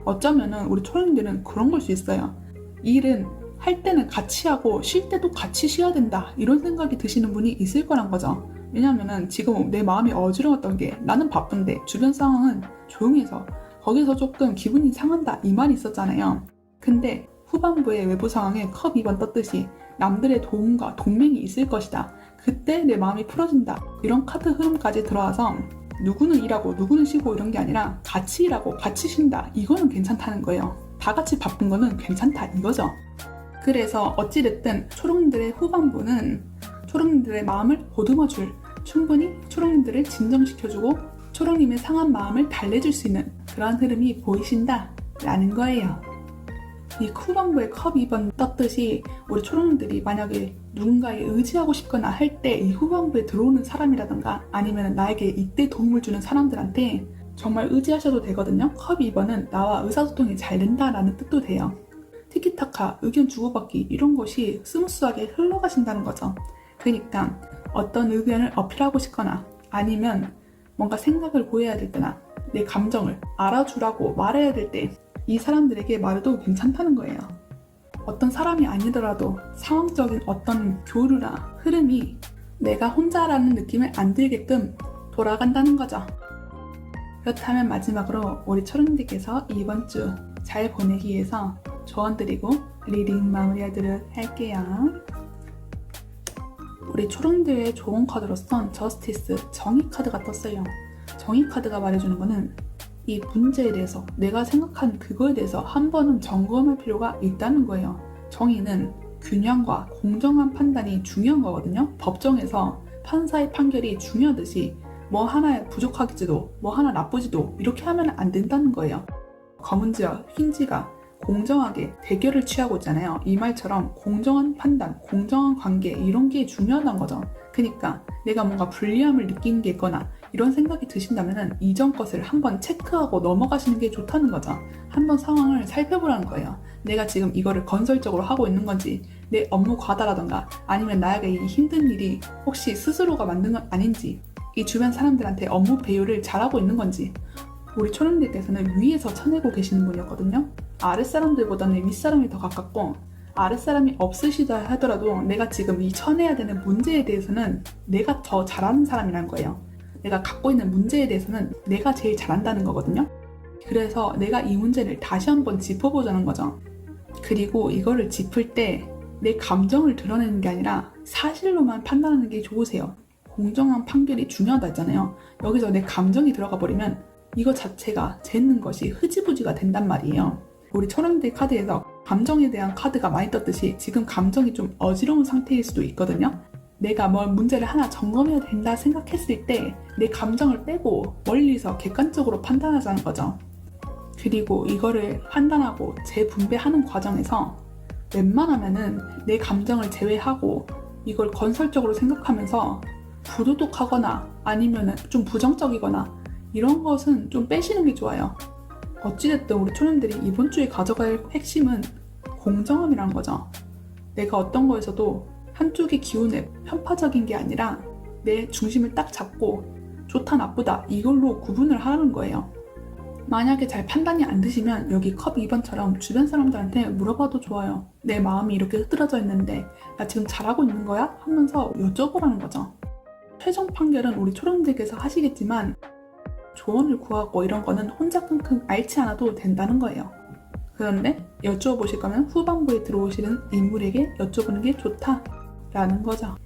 어쩌면은 우리 초롱들은 그런 걸 수 있어요. 일은 할 때는 같이 하고 쉴 때도 같이 쉬어야 된다 이런 생각이 드시는 분이 있을 거란 거죠. 왜냐면은 지금 내 마음이 어지러웠던 게 나는 바쁜데 주변 상황은 조용해서 거기서 조금 기분이 상한다 이 말이 있었잖아요. 근데 후반부의 외부 상황에 컵 2번 떴듯이 남들의 도움과 동맹이 있을 것이다. 그때 내 마음이 풀어진다. 이런 카드 흐름까지 들어와서 누구는 일하고 누구는 쉬고 이런 게 아니라 같이 일하고 같이 쉰다. 이거는 괜찮다는 거예요. 다 같이 바쁜 거는 괜찮다 이거죠. 그래서 어찌됐든 초롱님들의 후반부는 초롱님들의 마음을 보듬어줄, 충분히 초롱님들을 진정시켜주고 초롱님의 상한 마음을 달래줄 수 있는 그런 흐름이 보이신다라는 거예요. 이 후반부에 컵 2번 떴듯이 우리 초롱님들이 만약에 누군가에 의지하고 싶거나 할 때 이 후반부에 들어오는 사람이라던가 아니면 나에게 이때 도움을 주는 사람들한테 정말 의지하셔도 되거든요. 컵 2번은 나와 의사소통이 잘 된다라는 뜻도 돼요. 티키타카, 의견 주고받기 이런 것이 스무스하게 흘러가신다는 거죠. 그러니까 어떤 의견을 어필하고 싶거나 아니면 뭔가 생각을 보여야 될 때나 내 감정을 알아주라고 말해야 될 때 이 사람들에게 말해도 괜찮다는 거예요. 어떤 사람이 아니더라도 상황적인 어떤 교류나 흐름이 내가 혼자라는 느낌을 안 들게끔 돌아간다는 거죠. 그렇다면 마지막으로 우리 초롱님들께서 이번 주 잘 보내기 위해서 조언 드리고 리딩 마무리하도록 할게요. 우리 초롱들의 조언 카드로선 저스티스, 정의 카드가 떴어요. 정의 카드가 말해주는 거는 이 문제에 대해서 내가 생각한 그거에 대해서 한 번은 점검할 필요가 있다는 거예요. 정의는 균형과 공정한 판단이 중요한 거거든요. 법정에서 판사의 판결이 중요하듯이 뭐 하나 부족하지도 뭐 하나 나쁘지도 이렇게 하면 안 된다는 거예요. 검은지와 흰지가 공정하게 대결을 취하고 있잖아요. 이 말처럼 공정한 판단, 공정한 관계 이런 게 중요하다는 거죠. 그러니까 내가 뭔가 불리함을 느끼는 게 있거나 이런 생각이 드신다면 이전 것을 한번 체크하고 넘어가시는 게 좋다는 거죠. 한번 상황을 살펴보라는 거예요. 내가 지금 이거를 건설적으로 하고 있는 건지, 내 업무 과다라던가 아니면 나에게 이 힘든 일이 혹시 스스로가 만든 건 아닌지, 이 주변 사람들한테 업무 배율을 잘하고 있는 건지. 우리 초령님께서는 위에서 쳐내고 계시는 분이었거든요. 아랫사람들보다는 윗사람이 더 가깝고, 아랫사람이 없으시다 하더라도 내가 지금 이 쳐내야 되는 문제에 대해서는 내가 더 잘하는 사람이라는 거예요. 내가 갖고 있는 문제에 대해서는 내가 제일 잘한다는 거거든요. 그래서 내가 이 문제를 다시 한번 짚어보자는 거죠. 그리고 이거를 짚을 때 내 감정을 드러내는 게 아니라 사실로만 판단하는 게 좋으세요. 공정한 판결이 중요하다 했잖아요. 여기서 내 감정이 들어가 버리면 이거 자체가 재는 것이 흐지부지가 된단 말이에요. 우리 초령들 카드에서 감정에 대한 카드가 많이 떴듯이 지금 감정이 좀 어지러운 상태일 수도 있거든요. 내가 뭘 문제를 하나 점검해야 된다 생각했을 때 내 감정을 빼고 멀리서 객관적으로 판단하자는 거죠. 그리고 이거를 판단하고 재분배하는 과정에서 웬만하면은 내 감정을 제외하고 이걸 건설적으로 생각하면서 부도덕하거나 아니면은 좀 부정적이거나 이런 것은 좀 빼시는 게 좋아요. 어찌됐든 우리 초년들이 이번 주에 가져갈 핵심은 공정함이라는 거죠. 내가 어떤 거에서도 한쪽의 기운에 편파적인 게 아니라 내 중심을 딱 잡고 좋다 나쁘다 이걸로 구분을 하는 거예요. 만약에 잘 판단이 안 되시면 여기 컵 2번처럼 주변 사람들한테 물어봐도 좋아요. 내 마음이 이렇게 흐트러져 있는데 나 지금 잘하고 있는 거야? 하면서 여쭤보라는 거죠. 최종 판결은 우리 초령들께서 하시겠지만 조언을 구하고 이런 거는 혼자 끙끙 앓지 않아도 된다는 거예요. 그런데 여쭤보실 거면 후반부에 들어오시는 인물에게 여쭤보는 게 좋다라는 거죠.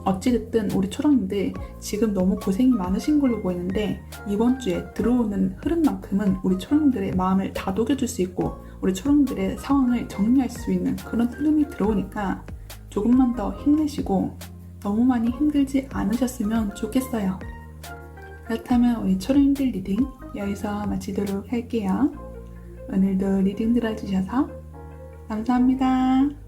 어찌됐든 우리 초령님들 지금 너무 고생이 많으신 걸로 보이는데 이번 주에 들어오는 흐름만큼은 우리 초령님들의 마음을 다독여줄 수 있고 우리 초령님들의 상황을 정리할 수 있는 그런 흐름이 들어오니까 조금만 더 힘내시고 너무 많이 힘들지 않으셨으면 좋겠어요. 그렇다면 우리 초령님들 리딩 여기서 마치도록 할게요. 오늘도 리딩 들어주셔서 감사합니다.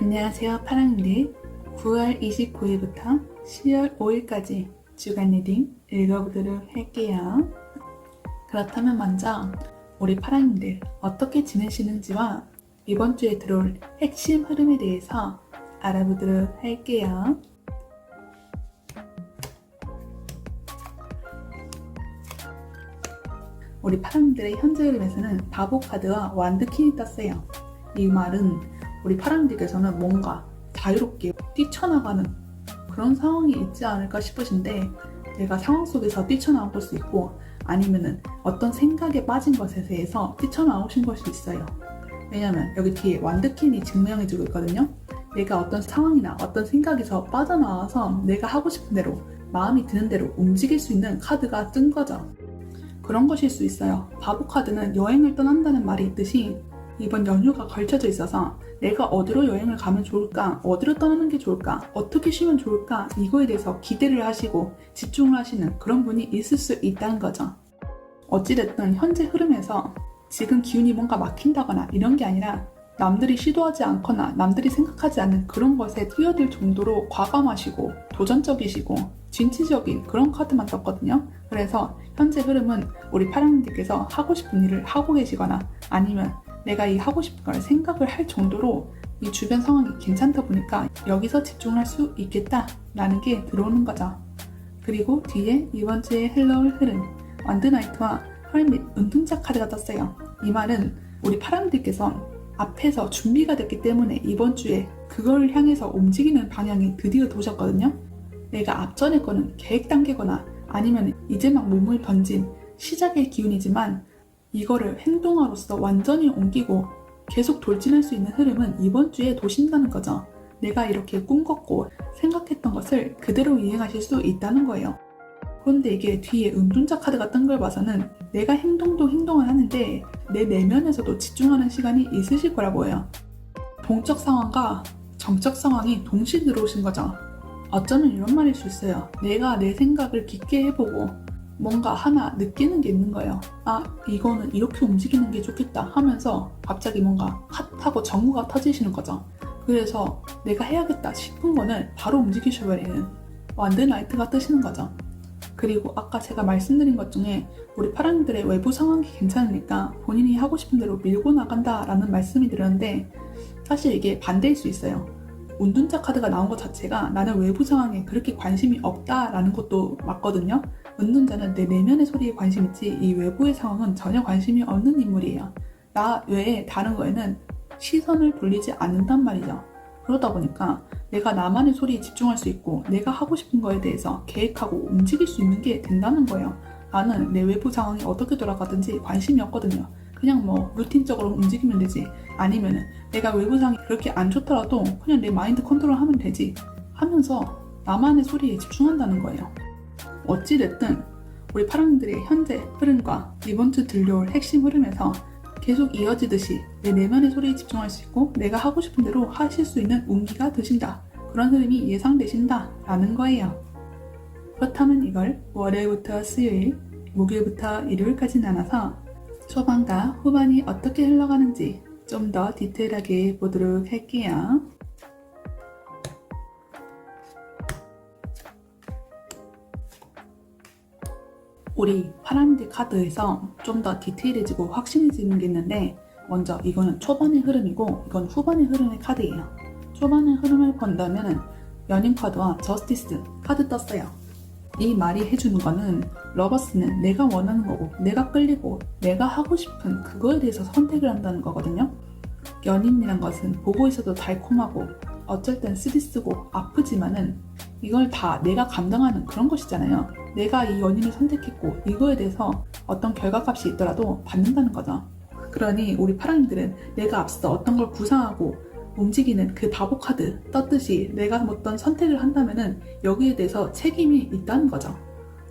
안녕하세요 파랑님. 9월 29일부터 10월 5일까지 주간 리딩 읽어보도록 할게요. 그렇다면 먼저 우리 파랑님들 어떻게 지내시는지와 이번 주에 들어올 핵심 흐름에 대해서 알아보도록 할게요. 우리 파랑님들의 현재 흐름에서는 바보 카드와 완드킨이 떴어요. 이 말은 우리 파랑님들께서는 뭔가 자유롭게 뛰쳐나가는 그런 상황이 있지 않을까 싶으신데 내가 상황 속에서 뛰쳐나올 수 있고 아니면은 어떤 생각에 빠진 것에 대해서 뛰쳐나오신 것이 있어요. 왜냐면 여기 뒤에 완드킨이 증명해주고 있거든요. 내가 어떤 상황이나 어떤 생각에서 빠져나와서 내가 하고 싶은 대로 마음이 드는 대로 움직일 수 있는 카드가 뜬 거죠. 그런 것일 수 있어요. 바보 카드는 여행을 떠난다는 말이 있듯이 이번 연휴가 걸쳐져 있어서 내가 어디로 여행을 가면 좋을까? 어디로 떠나는 게 좋을까? 어떻게 쉬면 좋을까? 이거에 대해서 기대를 하시고 집중을 하시는 그런 분이 있을 수 있다는 거죠. 어찌됐든 현재 흐름에서 지금 기운이 뭔가 막힌다거나 이런 게 아니라 남들이 시도하지 않거나 남들이 생각하지 않는 그런 것에 뛰어들 정도로 과감하시고 도전적이시고 진취적인 그런 카드만 떴거든요. 그래서 현재 흐름은 우리 파랑님들께서 하고 싶은 일을 하고 계시거나 아니면 내가 이 하고 싶은 걸 생각을 할 정도로 이 주변 상황이 괜찮다 보니까 여기서 집중할 수 있겠다라는 게 들어오는 거죠. 그리고 뒤에 이번 주에 흘러올 흐름 완드나이트와 헐밋 은둔자 카드가 떴어요. 이 말은 우리 파랑님들께서 앞에서 준비가 됐기 때문에 이번 주에 그걸 향해서 움직이는 방향이 드디어 도셨거든요. 내가 앞전에 거는 계획 단계거나 아니면 이제 막 몸을 던진 시작의 기운이지만 이거를 행동으로서 완전히 옮기고 계속 돌진할 수 있는 흐름은 이번 주에 도신다는 거죠. 내가 이렇게 꿈꿨고 생각했던 것을 그대로 이행하실 수 있다는 거예요. 그런데 이게 뒤에 은둔자 카드가 뜬 걸 봐서는 내가 행동도 행동을 하는데 내 내면에서도 집중하는 시간이 있으실 거라고 해요. 동적 상황과 정적 상황이 동시에 들어오신 거죠. 어쩌면 이런 말일 수 있어요. 내가 내 생각을 깊게 해보고 뭔가 하나 느끼는 게 있는 거예요. 아, 이거는 이렇게 움직이는 게 좋겠다 하면서 갑자기 뭔가 핫하고 정우가 터지시는 거죠. 그래서 내가 해야겠다 싶은 거는 바로 움직이셔버리는 완드라이트가 뜨시는 거죠. 그리고 아까 제가 말씀드린 것 중에 우리 파랑이들의 외부 상황이 괜찮으니까 본인이 하고 싶은 대로 밀고 나간다 라는 말씀이 드렸는데, 사실 이게 반대일 수 있어요. 운둔자 카드가 나온 것 자체가 나는 외부 상황에 그렇게 관심이 없다라는 것도 맞거든요. 운둔자는 내 내면의 소리에 관심 있지 이 외부의 상황은 전혀 관심이 없는 인물이에요. 나 외에 다른 거에는 시선을 돌리지 않는단 말이죠. 그러다 보니까 내가 나만의 소리에 집중할 수 있고 내가 하고 싶은 거에 대해서 계획하고 움직일 수 있는 게 된다는 거예요. 나는 내 외부 상황이 어떻게 돌아가든지 관심이 없거든요. 그냥 뭐 루틴적으로 움직이면 되지, 아니면은 내가 외부 상황이 그렇게 안 좋더라도 그냥 내 마인드 컨트롤 하면 되지 하면서 나만의 소리에 집중한다는 거예요. 어찌됐든 우리 파랑들의 현재 흐름과 이번 주 들려올 핵심 흐름에서 계속 이어지듯이 내 내면의 소리에 집중할 수 있고 내가 하고 싶은 대로 하실 수 있는 운기가 되신다, 그런 흐름이 예상되신다 라는 거예요. 그렇다면 이걸 월요일부터 수요일, 목요일부터 일요일까지 나눠서 초반과 후반이 어떻게 흘러가는지 좀 더 디테일하게 보도록 할게요. 우리 파란디 카드에서 좀 더 디테일해지고 확실해지는 게 있는데, 먼저 이거는 초반의 흐름이고 이건 후반의 흐름의 카드예요. 초반의 흐름을 본다면 연인 카드와 저스티스 카드 떴어요. 이 말이 해주는 거는 러버스는 내가 원하는 거고 내가 끌리고 내가 하고 싶은 그거에 대해서 선택을 한다는 거거든요. 연인이란 것은 보고 있어도 달콤하고 어쩔 땐 쓰디쓰고 아프지만은 이걸 다 내가 감당하는 그런 것이잖아요. 내가 이 연인을 선택했고 이거에 대해서 어떤 결과값이 있더라도 받는다는 거죠. 그러니 우리 파랑이들은 내가 앞서 어떤 걸 구상하고 움직이는 그 바보 카드 떴듯이 내가 어떤 선택을 한다면은 여기에 대해서 책임이 있다는 거죠.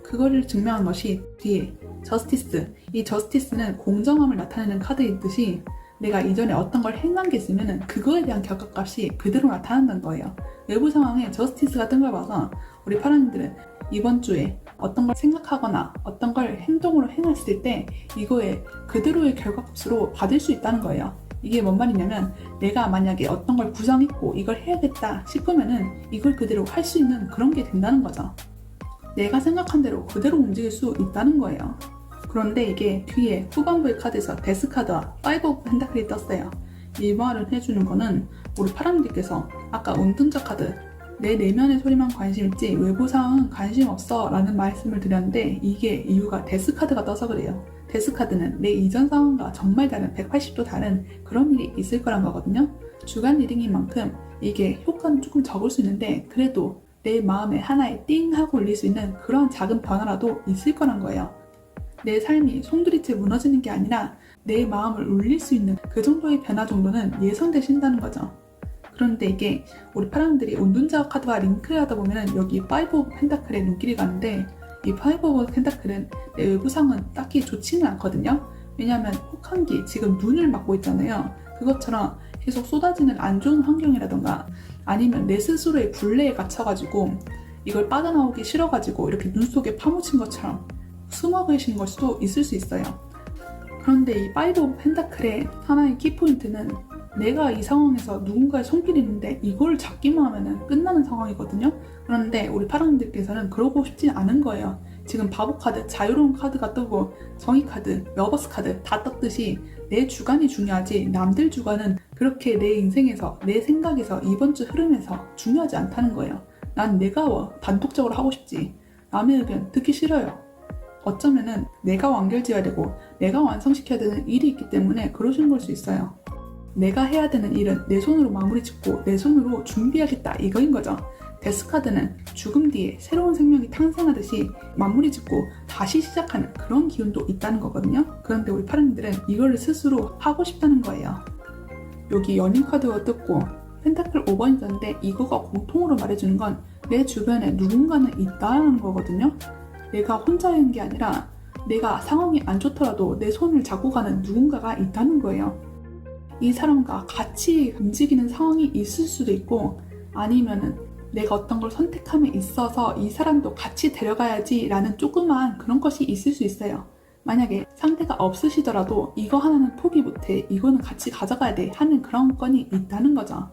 그거를 증명한 것이 뒤에 저스티스, 이 저스티스는 공정함을 나타내는 카드이듯이 내가 이전에 어떤 걸 행한 게 있으면 그거에 대한 결과값이 그대로 나타난다는 거예요. 외부 상황에 저스티스가 뜬 걸 봐서 우리 파랑이들은 이번 주에 어떤 걸 생각하거나 어떤 걸 행동으로 행했을 때 이거에 그대로의 결과값으로 받을 수 있다는 거예요. 이게 뭔 말이냐면 내가 만약에 어떤 걸 구상했고 이걸 해야겠다 싶으면은 이걸 그대로 할 수 있는 그런 게 된다는 거죠. 내가 생각한 대로 그대로 움직일 수 있다는 거예요. 그런데 이게 뒤에 후반부의 카드에서 데스 카드와 파이브 오브 펜타클이 떴어요. 이 말을 해주는 거는 우리 파랑님께서 아까 운둔자 카드 내 내면의 소리만 관심 있지 외부 상황은 관심 없어 라는 말씀을 드렸는데, 이게 이유가 데스 카드가 떠서 그래요. 데스 카드는 내 이전 상황과 정말 다른 180도 다른 그런 일이 있을 거란 거거든요. 주간 리딩인 만큼 이게 효과는 조금 적을 수 있는데 그래도 내 마음에 하나에 띵 하고 울릴 수 있는 그런 작은 변화라도 있을 거란 거예요. 내 삶이 송두리째 무너지는 게 아니라 내 마음을 울릴 수 있는 그 정도의 변화 정도는 예상되신다는 거죠. 그런데 이게 우리 파랑들이 운둔자 카드와 링크를 하다 보면 여기 파이브 오브 펜타클의 눈길이 가는데, 이 파이브 오브 펜타클은 내 외부상은 딱히 좋지는 않거든요. 왜냐하면 혹한기 지금 눈을 맞고 있잖아요. 그것처럼 계속 쏟아지는 안 좋은 환경이라던가 아니면 내 스스로의 굴레에 갇혀가지고 이걸 빠져나오기 싫어가지고 이렇게 눈 속에 파묻힌 것처럼 숨어 계신 걸 수도 있을 수 있어요. 그런데 이 파이브 오브 펜타클의 하나의 키포인트는 내가 이 상황에서 누군가의 손길이 있는데 이걸 잡기만 하면 끝나는 상황이거든요. 그런데 우리 파랑님들께서는 그러고 싶지 않은 거예요. 지금 바보 카드, 자유로운 카드가 뜨고 정의 카드, 러버스 카드 다 떴듯이 내 주관이 중요하지 남들 주관은 그렇게 내 인생에서 내 생각에서 이번 주 흐름에서 중요하지 않다는 거예요. 난 내가 단독적으로 하고 싶지 남의 의견 듣기 싫어요. 어쩌면은 내가 완결지어야 되고 내가 완성시켜야 되는 일이 있기 때문에 그러신 걸 수 있어요. 내가 해야 되는 일은 내 손으로 마무리 짓고 내 손으로 준비하겠다 이거인 거죠. 데스카드는 죽음 뒤에 새로운 생명이 탄생하듯이 마무리 짓고 다시 시작하는 그런 기운도 있다는 거거든요. 그런데 우리 파랑님들은 이거를 스스로 하고 싶다는 거예요. 여기 연인 카드가 떴고 펜타클 5번이 떴는데 이거가 공통으로 말해주는 건 내 주변에 누군가는 있다는 거거든요. 내가 혼자 있는 게 아니라 내가 상황이 안 좋더라도 내 손을 잡고 가는 누군가가 있다는 거예요. 이 사람과 같이 움직이는 상황이 있을 수도 있고, 아니면은 내가 어떤 걸 선택함에 있어서 이 사람도 같이 데려가야지 라는 조그만 그런 것이 있을 수 있어요. 만약에 상대가 없으시더라도 이거 하나는 포기 못해, 이거는 같이 가져가야 돼 하는 그런 건이 있다는 거죠.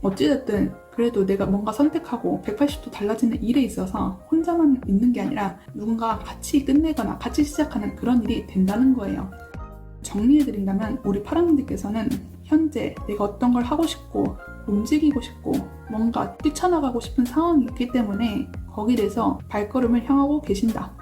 어찌됐든 그래도 내가 뭔가 선택하고 180도 달라지는 일에 있어서 혼자만 있는 게 아니라 누군가 같이 끝내거나 같이 시작하는 그런 일이 된다는 거예요. 정리해드린다면 우리 파랑님들께서는 현재 내가 어떤 걸 하고 싶고 움직이고 싶고 뭔가 뛰쳐나가고 싶은 상황이 있기 때문에 거기에 대해서 발걸음을 향하고 계신다.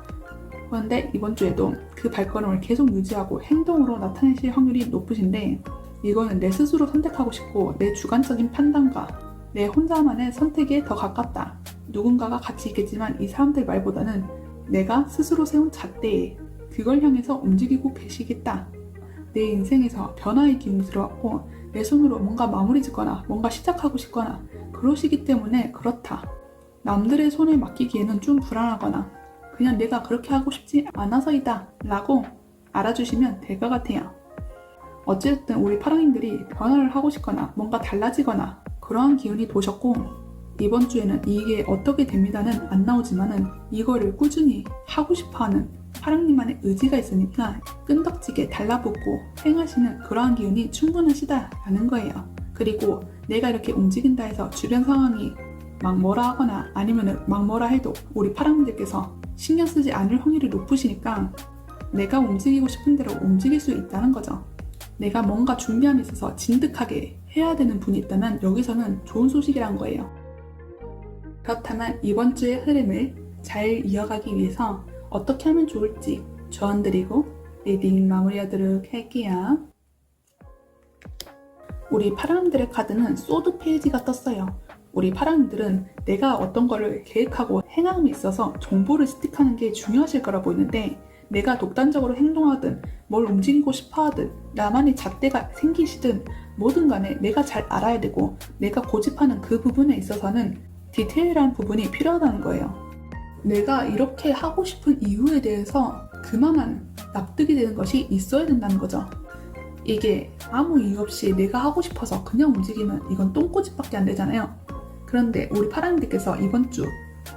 그런데 이번 주에도 그 발걸음을 계속 유지하고 행동으로 나타내실 확률이 높으신데, 이거는 내 스스로 선택하고 싶고 내 주관적인 판단과 내 혼자만의 선택에 더 가깝다. 누군가가 같이 있겠지만 이 사람들 말보다는 내가 스스로 세운 잣대에 그걸 향해서 움직이고 계시겠다. 내 인생에서 변화의 기운이 들어왔고 내 손으로 뭔가 마무리 짓거나 뭔가 시작하고 싶거나 그러시기 때문에 그렇다. 남들의 손에 맡기기에는 좀 불안하거나 그냥 내가 그렇게 하고 싶지 않아서이다 라고 알아주시면 될 것 같아요. 어쨌든 우리 파랑님들이 변화를 하고 싶거나 뭔가 달라지거나 그러한 기운이 도셨고, 이번 주에는 이게 어떻게 됩니다는 안 나오지만은 이거를 꾸준히 하고 싶어하는 파랑님만의 의지가 있으니까 끈덕지게 달라붙고 행하시는 그러한 기운이 충분하시다라는 거예요. 그리고 내가 이렇게 움직인다 해서 주변 상황이 막 뭐라 하거나 아니면은 막 뭐라 해도 우리 파랑님들께서 신경 쓰지 않을 확률이 높으시니까 내가 움직이고 싶은 대로 움직일 수 있다는 거죠. 내가 뭔가 준비함에 있어서 진득하게 해야 되는 분이 있다면 여기서는 좋은 소식이란 거예요. 그렇다면 이번 주의 흐름을 잘 이어가기 위해서 어떻게 하면 좋을지 조언드리고 리딩 마무리하도록 할게요. 우리 파랑님들의 카드는 소드 페이지가 떴어요. 우리 파랑님들은 내가 어떤 거를 계획하고 행함에 있어서 정보를 습득하는 게 중요하실 거라 보이는데, 내가 독단적으로 행동하든 뭘 움직이고 싶어 하든 나만의 잣대가 생기시든 뭐든 간에 내가 잘 알아야 되고 내가 고집하는 그 부분에 있어서는 디테일한 부분이 필요하다는 거예요. 내가 이렇게 하고 싶은 이유에 대해서 그만한 납득이 되는 것이 있어야 된다는 거죠. 이게 아무 이유 없이 내가 하고 싶어서 그냥 움직이면 이건 똥꼬집밖에 안 되잖아요. 그런데 우리 파랑님들께서 이번 주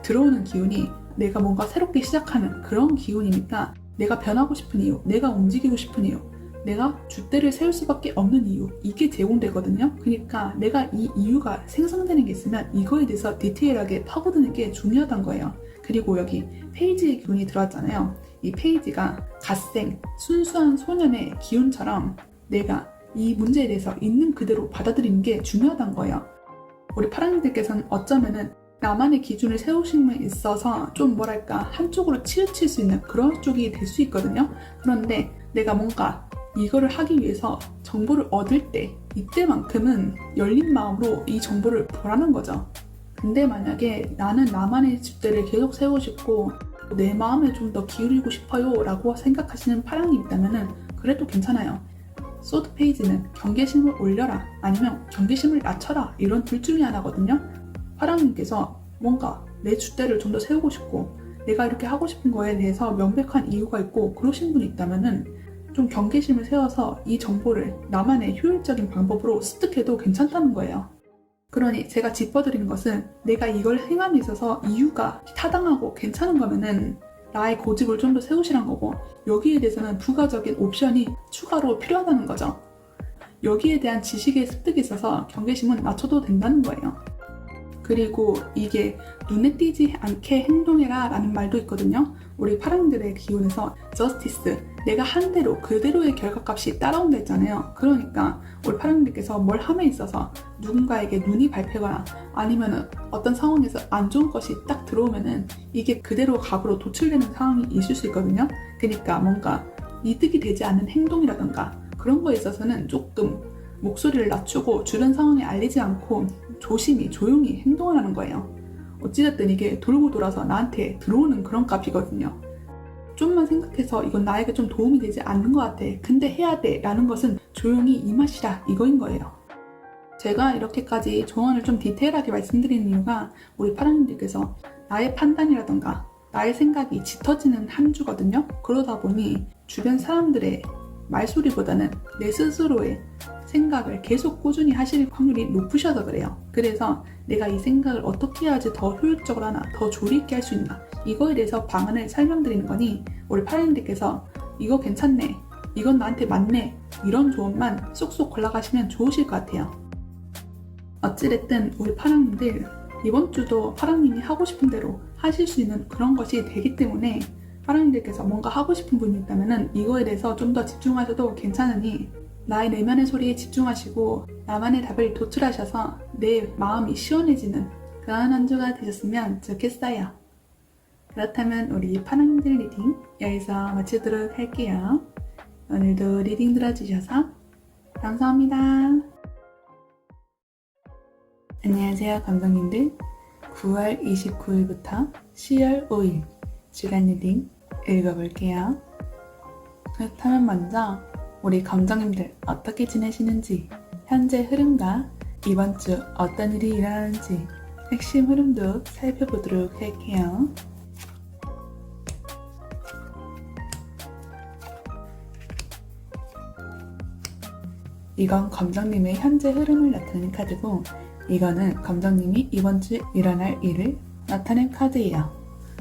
들어오는 기운이 내가 뭔가 새롭게 시작하는 그런 기운이니까 내가 변하고 싶은 이유, 내가 움직이고 싶은 이유, 내가 줏대를 세울 수밖에 없는 이유, 이게 제공되거든요. 그러니까 내가 이 이유가 생성되는 게 있으면 이거에 대해서 디테일하게 파고드는 게 중요하단 거예요. 그리고 여기 페이지의 기운이 들어왔잖아요. 이 페이지가 갓생, 순수한 소년의 기운처럼 내가 이 문제에 대해서 있는 그대로 받아들이는 게 중요하단 거예요. 우리 파랑님들께서는 어쩌면은 나만의 기준을 세우심에 있어서 좀 뭐랄까 한쪽으로 치우칠 수 있는 그런 쪽이 될 수 있거든요. 그런데 내가 뭔가 이거를 하기 위해서 정보를 얻을 때 이때만큼은 열린 마음으로 이 정보를 보라는 거죠. 근데 만약에 나는 나만의 잣대를 계속 세우고 싶고 내 마음에 좀 더 기울이고 싶어요 라고 생각하시는 파랑이 있다면 그래도 괜찮아요. 소드 페이지는 경계심을 올려라 아니면 경계심을 낮춰라 이런 둘 중에 하나거든요. 파랑님께서 뭔가 내 줏대를 좀 더 세우고 싶고 내가 이렇게 하고 싶은 거에 대해서 명백한 이유가 있고 그러신 분이 있다면 좀 경계심을 세워서 이 정보를 나만의 효율적인 방법으로 습득해도 괜찮다는 거예요. 그러니 제가 짚어드리는 것은 내가 이걸 행함에 있어서 이유가 타당하고 괜찮은 거면은 나의 고집을 좀 더 세우시란 거고, 여기에 대해서는 부가적인 옵션이 추가로 필요하다는 거죠. 여기에 대한 지식의 습득이 있어서 경계심은 낮춰도 된다는 거예요. 그리고 이게 눈에 띄지 않게 행동해라 라는 말도 있거든요. 우리 파랑들의 기운에서 저스티스, 내가 한 대로 그대로의 결과값이 따라온다 했잖아요. 그러니까 우리 파랑들께서 뭘 함에 있어서 누군가에게 눈이 밟히거나 아니면은 어떤 상황에서 안 좋은 것이 딱 들어오면은 이게 그대로 갑으로 도출되는 상황이 있을 수 있거든요. 그러니까 뭔가 이득이 되지 않는 행동이라던가 그런 거에 있어서는 조금 목소리를 낮추고 주변 상황에 알리지 않고 조심히 조용히 행동을 하는 거예요. 어찌됐든 이게 돌고 돌아서 나한테 들어오는 그런 값이거든요. 좀만 생각해서 이건 나에게 좀 도움이 되지 않는 것 같아. 근데 해야 돼 라는 것은 조용히 이 맛이다 이거인 거예요. 제가 이렇게까지 조언을 좀 디테일하게 말씀드리는 이유가 우리 파랑님들께서 나의 판단이라던가 나의 생각이 짙어지는 한 주거든요. 그러다 보니 주변 사람들의 말소리보다는 내 스스로의 생각을 계속 꾸준히 하실 확률이 높으셔서 그래요. 그래서 내가 이 생각을 어떻게 해야지 더 효율적으로 하나, 더 조리 있게 할 수 있나, 이거에 대해서 방안을 설명드리는 거니 우리 파랑님들께서 이거 괜찮네, 이건 나한테 맞네, 이런 조언만 쏙쏙 골라가시면 좋으실 것 같아요. 어찌됐든 우리 파랑님들 이번 주도 파랑님이 하고 싶은 대로 하실 수 있는 그런 것이 되기 때문에 파랑님들께서 뭔가 하고 싶은 분이 있다면 이거에 대해서 좀 더 집중하셔도 괜찮으니 나의 내면의 소리에 집중하시고 나만의 답을 도출하셔서 내 마음이 시원해지는 그런 한 주가 되셨으면 좋겠어요. 그렇다면 우리 파랑님들 리딩 여기서 마치도록 할게요. 오늘도 리딩 들어주셔서 감사합니다. 안녕하세요 감독님들. 9월 29일부터 10월 5일 주간 리딩 읽어볼게요. 그렇다면 먼저 우리 감독님들 어떻게 지내시는지, 현재 흐름과 이번 주 어떤 일이 일어나는지 핵심 흐름도 살펴보도록 할게요. 이건 검정님의 현재 흐름을 나타내는 카드고, 이거는 검정님이 이번 주에 일어날 일을 나타낸 카드예요.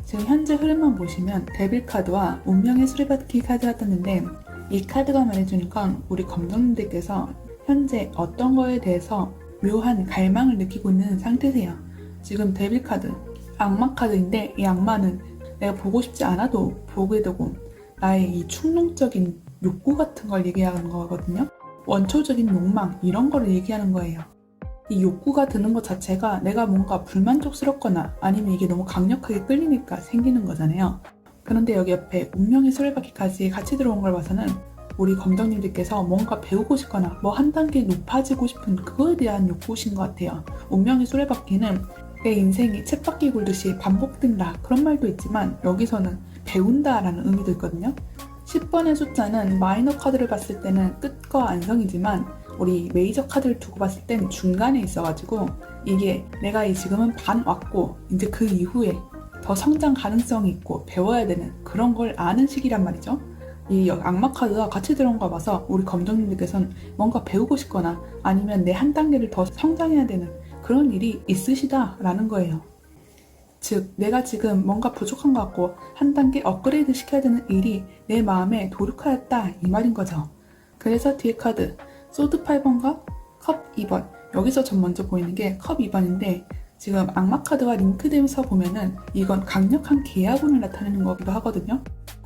지금 현재 흐름만 보시면 데빌 카드와 운명의 수레바퀴 카드가 떴는데, 이 카드가 말해주는 건 우리 검정님들께서 현재 어떤 거에 대해서 묘한 갈망을 느끼고 있는 상태세요. 지금 데빌 카드, 악마 카드인데 이 악마는 내가 보고 싶지 않아도 보게 되고 나의 이 충동적인 욕구 같은 걸 얘기하는 거거든요. 원초적인 욕망 이런 거를 얘기하는 거예요. 이 욕구가 드는 것 자체가 내가 뭔가 불만족스럽거나 아니면 이게 너무 강력하게 끌리니까 생기는 거잖아요. 그런데 여기 옆에 운명의 수레바퀴까지 같이 들어온 걸 봐서는 우리 검정님들께서 뭔가 배우고 싶거나 뭐 한 단계 높아지고 싶은 그거에 대한 욕구신 것 같아요. 운명의 수레바퀴는 내 인생이 쳇바퀴 굴듯이 반복된다 그런 말도 있지만 여기서는 배운다라는 의미도 있거든요. 10번의 숫자는 마이너 카드를 봤을 때는 끝과 안성이지만 우리 메이저 카드를 두고 봤을 때는 중간에 있어가지고 이게 내가 지금은 반 왔고 이제 그 이후에 더 성장 가능성이 있고 배워야 되는 그런 걸 아는 시기란 말이죠. 이 악마 카드가 같이 들어온 거 봐서 우리 검정님들께서는 뭔가 배우고 싶거나 아니면 내 한 단계를 더 성장해야 되는 그런 일이 있으시다라는 거예요. 즉 내가 지금 뭔가 부족한 것 같고 한 단계 업그레이드 시켜야 되는 일이 내 마음에 도륙하였다 이 말인 거죠. 그래서 뒤에 카드 소드 8번과 컵 2번 여기서 전 먼저 보이는 게 컵 2번인데 지금 악마 카드와 링크되면서 보면은 이건 강력한 계약운을 나타내는 거기도 하거든요.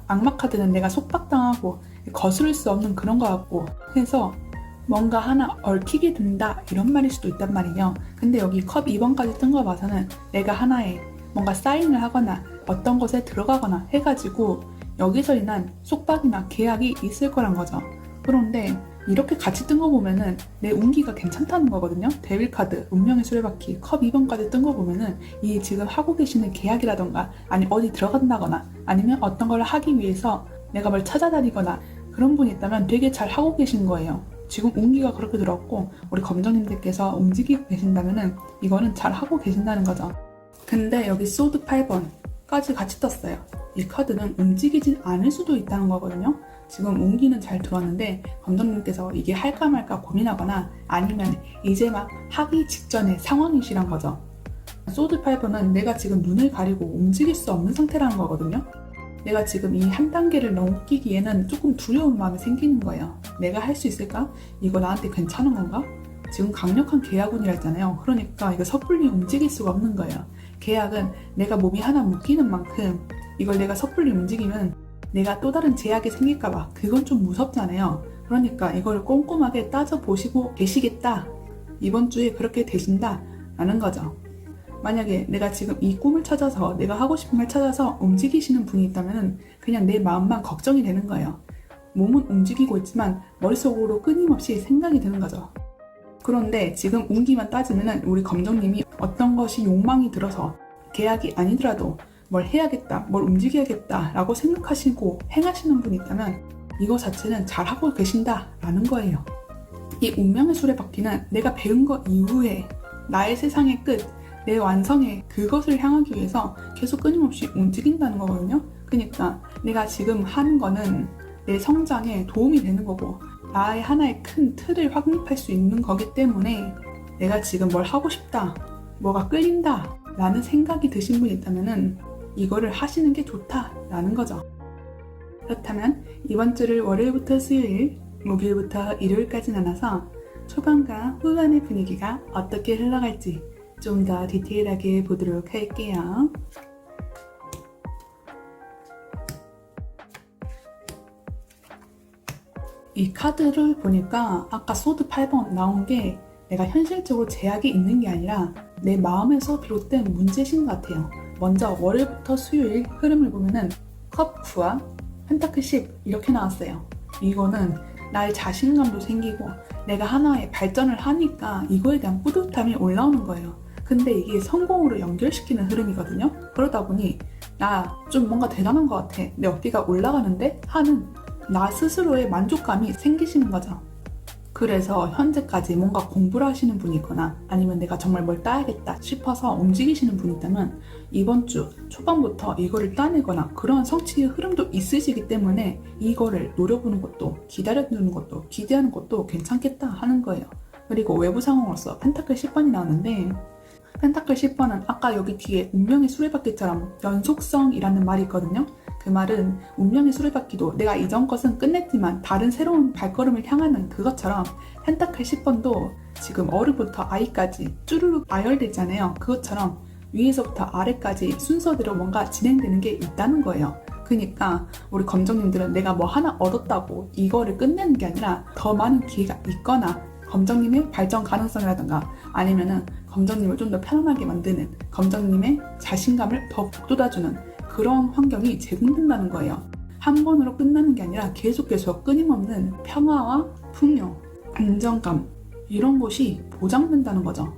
악마 카드는 내가 속박당하고 거스를 수 없는 그런 거 같고 해서 뭔가 하나 얽히게 된다 이런 말일 수도 있단 말이에요. 근데 여기 컵 2번까지 뜬 거 봐서는 내가 하나에 뭔가 사인을 하거나 어떤 곳에 들어가거나 해가지고 여기서 인한 속박이나 계약이 있을 거란 거죠. 그런데 이렇게 같이 뜬 거 보면은 내 운기가 괜찮다는 거거든요. 데빌 카드, 운명의 수레바퀴, 컵 2번까지 뜬 거 보면은 이 지금 하고 계시는 계약이라던가 아니 어디 들어간다거나 아니면 어떤 걸 하기 위해서 내가 뭘 찾아다니거나 그런 분이 있다면 되게 잘 하고 계신 거예요. 지금 운기가 그렇게 들어왔고 우리 검정님들께서 움직이고 계신다면은 이거는 잘 하고 계신다는 거죠. 근데 여기 소드 8번까지 같이 떴어요. 이 카드는 움직이진 않을 수도 있다는 거거든요. 지금 운기는 잘 들어왔는데 검정님께서 이게 할까 말까 고민하거나 아니면 이제 막 하기 직전의 상황이시란 거죠. 소드 8번은 내가 지금 눈을 가리고 움직일 수 없는 상태라는 거거든요. 내가 지금 이 한 단계를 넘기기에는 조금 두려운 마음이 생기는 거예요. 내가 할 수 있을까? 이거 나한테 괜찮은 건가? 지금 강력한 계약운이라 했잖아요. 그러니까 이거 섣불리 움직일 수가 없는 거예요. 계약은 내가 몸이 하나 묶이는 만큼 이걸 내가 섣불리 움직이면 내가 또 다른 제약이 생길까봐 그건 좀 무섭잖아요. 그러니까 이걸 꼼꼼하게 따져보시고 계시겠다. 이번 주에 그렇게 되신다 라는 거죠. 만약에 내가 지금 이 꿈을 찾아서 내가 하고 싶은 걸 찾아서 움직이시는 분이 있다면 그냥 내 마음만 걱정이 되는 거예요. 몸은 움직이고 있지만 머릿속으로 끊임없이 생각이 드는 거죠. 그런데 지금 운기만 따지면 우리 검정님이 어떤 것이 욕망이 들어서 계약이 아니더라도 뭘 해야겠다, 뭘 움직여야겠다 라고 생각하시고 행하시는 분이 있다면 이거 자체는 잘하고 계신다라는 거예요. 이 운명의 수레바퀴는 내가 배운 것 이후에 나의 세상의 끝, 내 완성의 그것을 향하기 위해서 계속 끊임없이 움직인다는 거거든요. 그러니까 내가 지금 하는 거는 내 성장에 도움이 되는 거고 나의 하나의 큰 틀을 확립할 수 있는 거기 때문에 내가 지금 뭘 하고 싶다, 뭐가 끌린다 라는 생각이 드신 분이 있다면 이거를 하시는 게 좋다라는 거죠. 그렇다면 이번 주를 월요일부터 수요일, 목요일부터 일요일까지 나눠서 초반과 후반의 분위기가 어떻게 흘러갈지 좀 더 디테일하게 보도록 할게요. 이 카드를 보니까 아까 소드 8번 나온 게 내가 현실적으로 제약이 있는 게 아니라 내 마음에서 비롯된 문제신 것 같아요. 먼저 월요일부터 수요일 흐름을 보면은 컵 9와 펜타클 10 이렇게 나왔어요. 이거는 나의 자신감도 생기고 내가 하나의 발전을 하니까 이거에 대한 뿌듯함이 올라오는 거예요. 근데 이게 성공으로 연결시키는 흐름이거든요. 그러다 보니 나 좀 뭔가 대단한 것 같아. 내 어깨가 올라가는데 하는 나 스스로의 만족감이 생기시는 거죠. 그래서 현재까지 뭔가 공부를 하시는 분이거나 아니면 내가 정말 뭘 따야겠다 싶어서 움직이시는 분이 있다면 이번 주 초반부터 이거를 따내거나 그런 성취의 흐름도 있으시기 때문에 이거를 노려보는 것도 기다려두는 것도 기대하는 것도 괜찮겠다 하는 거예요. 그리고 외부 상황으로서 펜타클 10번이 나오는데 펜타클 10번은 아까 여기 뒤에 운명의 수레바퀴처럼 연속성이라는 말이 있거든요. 그 말은 운명의 수레바퀴도 내가 이전 것은 끝냈지만 다른 새로운 발걸음을 향하는 그것처럼 펜타클 10번도 지금 어른부터 아이까지 쭈루룩 나열되잖아요. 그것처럼 위에서부터 아래까지 순서대로 뭔가 진행되는 게 있다는 거예요. 그러니까 우리 검정님들은 내가 뭐 하나 얻었다고 이거를 끝내는 게 아니라 더 많은 기회가 있거나 검정님의 발전 가능성이라든가 아니면은 검정님을 좀 더 편안하게 만드는 검정님의 자신감을 더 북돋아주는 그런 환경이 제공된다는 거예요. 한 번으로 끝나는 게 아니라 계속 끊임없는 평화와 풍요, 안정감 이런 것이 보장된다는 거죠.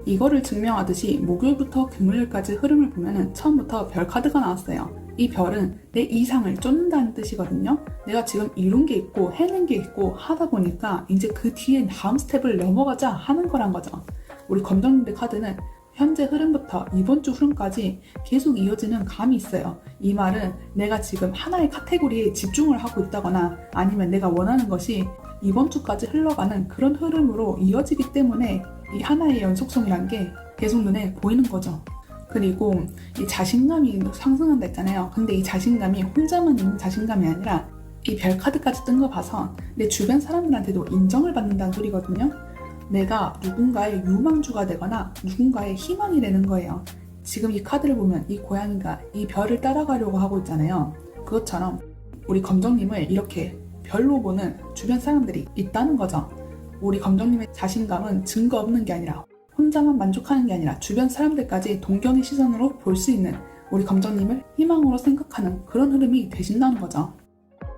이거를 증명하듯이 목요일부터 금요일까지 흐름을 보면은 처음부터 별 카드가 나왔어요. 이 별은 내 이상을 쫓는다는 뜻이거든요. 내가 지금 이룬 게 있고 해낸 게 있고 하다 보니까 이제 그 뒤에 다음 스텝을 넘어가자 하는 거란 거죠. 우리 검정님들 카드는 현재 흐름부터 이번 주 흐름까지 계속 이어지는 감이 있어요. 이 말은 내가 지금 하나의 카테고리에 집중을 하고 있다거나 아니면 내가 원하는 것이 이번 주까지 흘러가는 그런 흐름으로 이어지기 때문에 이 하나의 연속성이란 게 계속 눈에 보이는 거죠. 그리고 이 자신감이 상승한다 했잖아요. 근데 이 자신감이 혼자만 있는 자신감이 아니라 이 별 카드까지 뜬 거 봐서 내 주변 사람들한테도 인정을 받는다는 소리거든요. 내가 누군가의 유망주가 되거나 누군가의 희망이 되는 거예요. 지금 이 카드를 보면 이 고양이가 이 별을 따라가려고 하고 있잖아요. 그것처럼 우리 검정님을 이렇게 별로 보는 주변 사람들이 있다는 거죠. 우리 검정님의 자신감은 증거 없는 게 아니라 혼자만 만족하는 게 아니라 주변 사람들까지 동경의 시선으로 볼 수 있는 우리 검정님을 희망으로 생각하는 그런 흐름이 되신다는 거죠.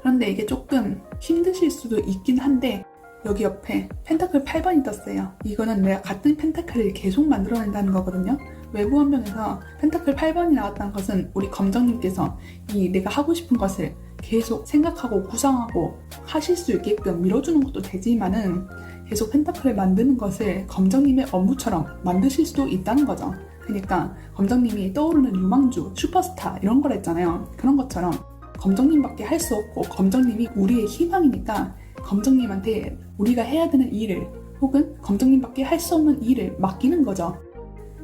그런데 이게 조금 힘드실 수도 있긴 한데 여기 옆에 펜타클 8번이 떴어요. 이거는 내가 같은 펜타클을 계속 만들어낸다는 거거든요. 외부 환경에서 펜타클 8번이 나왔다는 것은 우리 검정님께서 이 내가 하고 싶은 것을 계속 생각하고 구상하고 하실 수 있게끔 밀어주는 것도 되지만은 계속 펜타클을 만드는 것을 검정님의 업무처럼 만드실 수도 있다는 거죠. 그러니까 검정님이 떠오르는 유망주, 슈퍼스타 이런 걸 했잖아요. 그런 것처럼 검정님밖에 할 수 없고 검정님이 우리의 희망이니까 검정님한테 우리가 해야 되는 일을 혹은 검정님밖에 할 수 없는 일을 맡기는 거죠.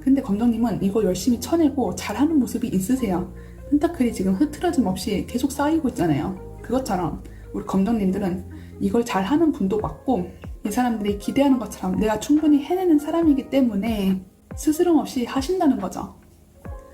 근데 검정님은 이거 열심히 쳐내고 잘하는 모습이 있으세요. 펜타클이 지금 흐트러짐 없이 계속 쌓이고 있잖아요. 그것처럼 우리 검정님들은 이걸 잘하는 분도 맞고 이 사람들이 기대하는 것처럼 내가 충분히 해내는 사람이기 때문에 스스럼 없이 하신다는 거죠.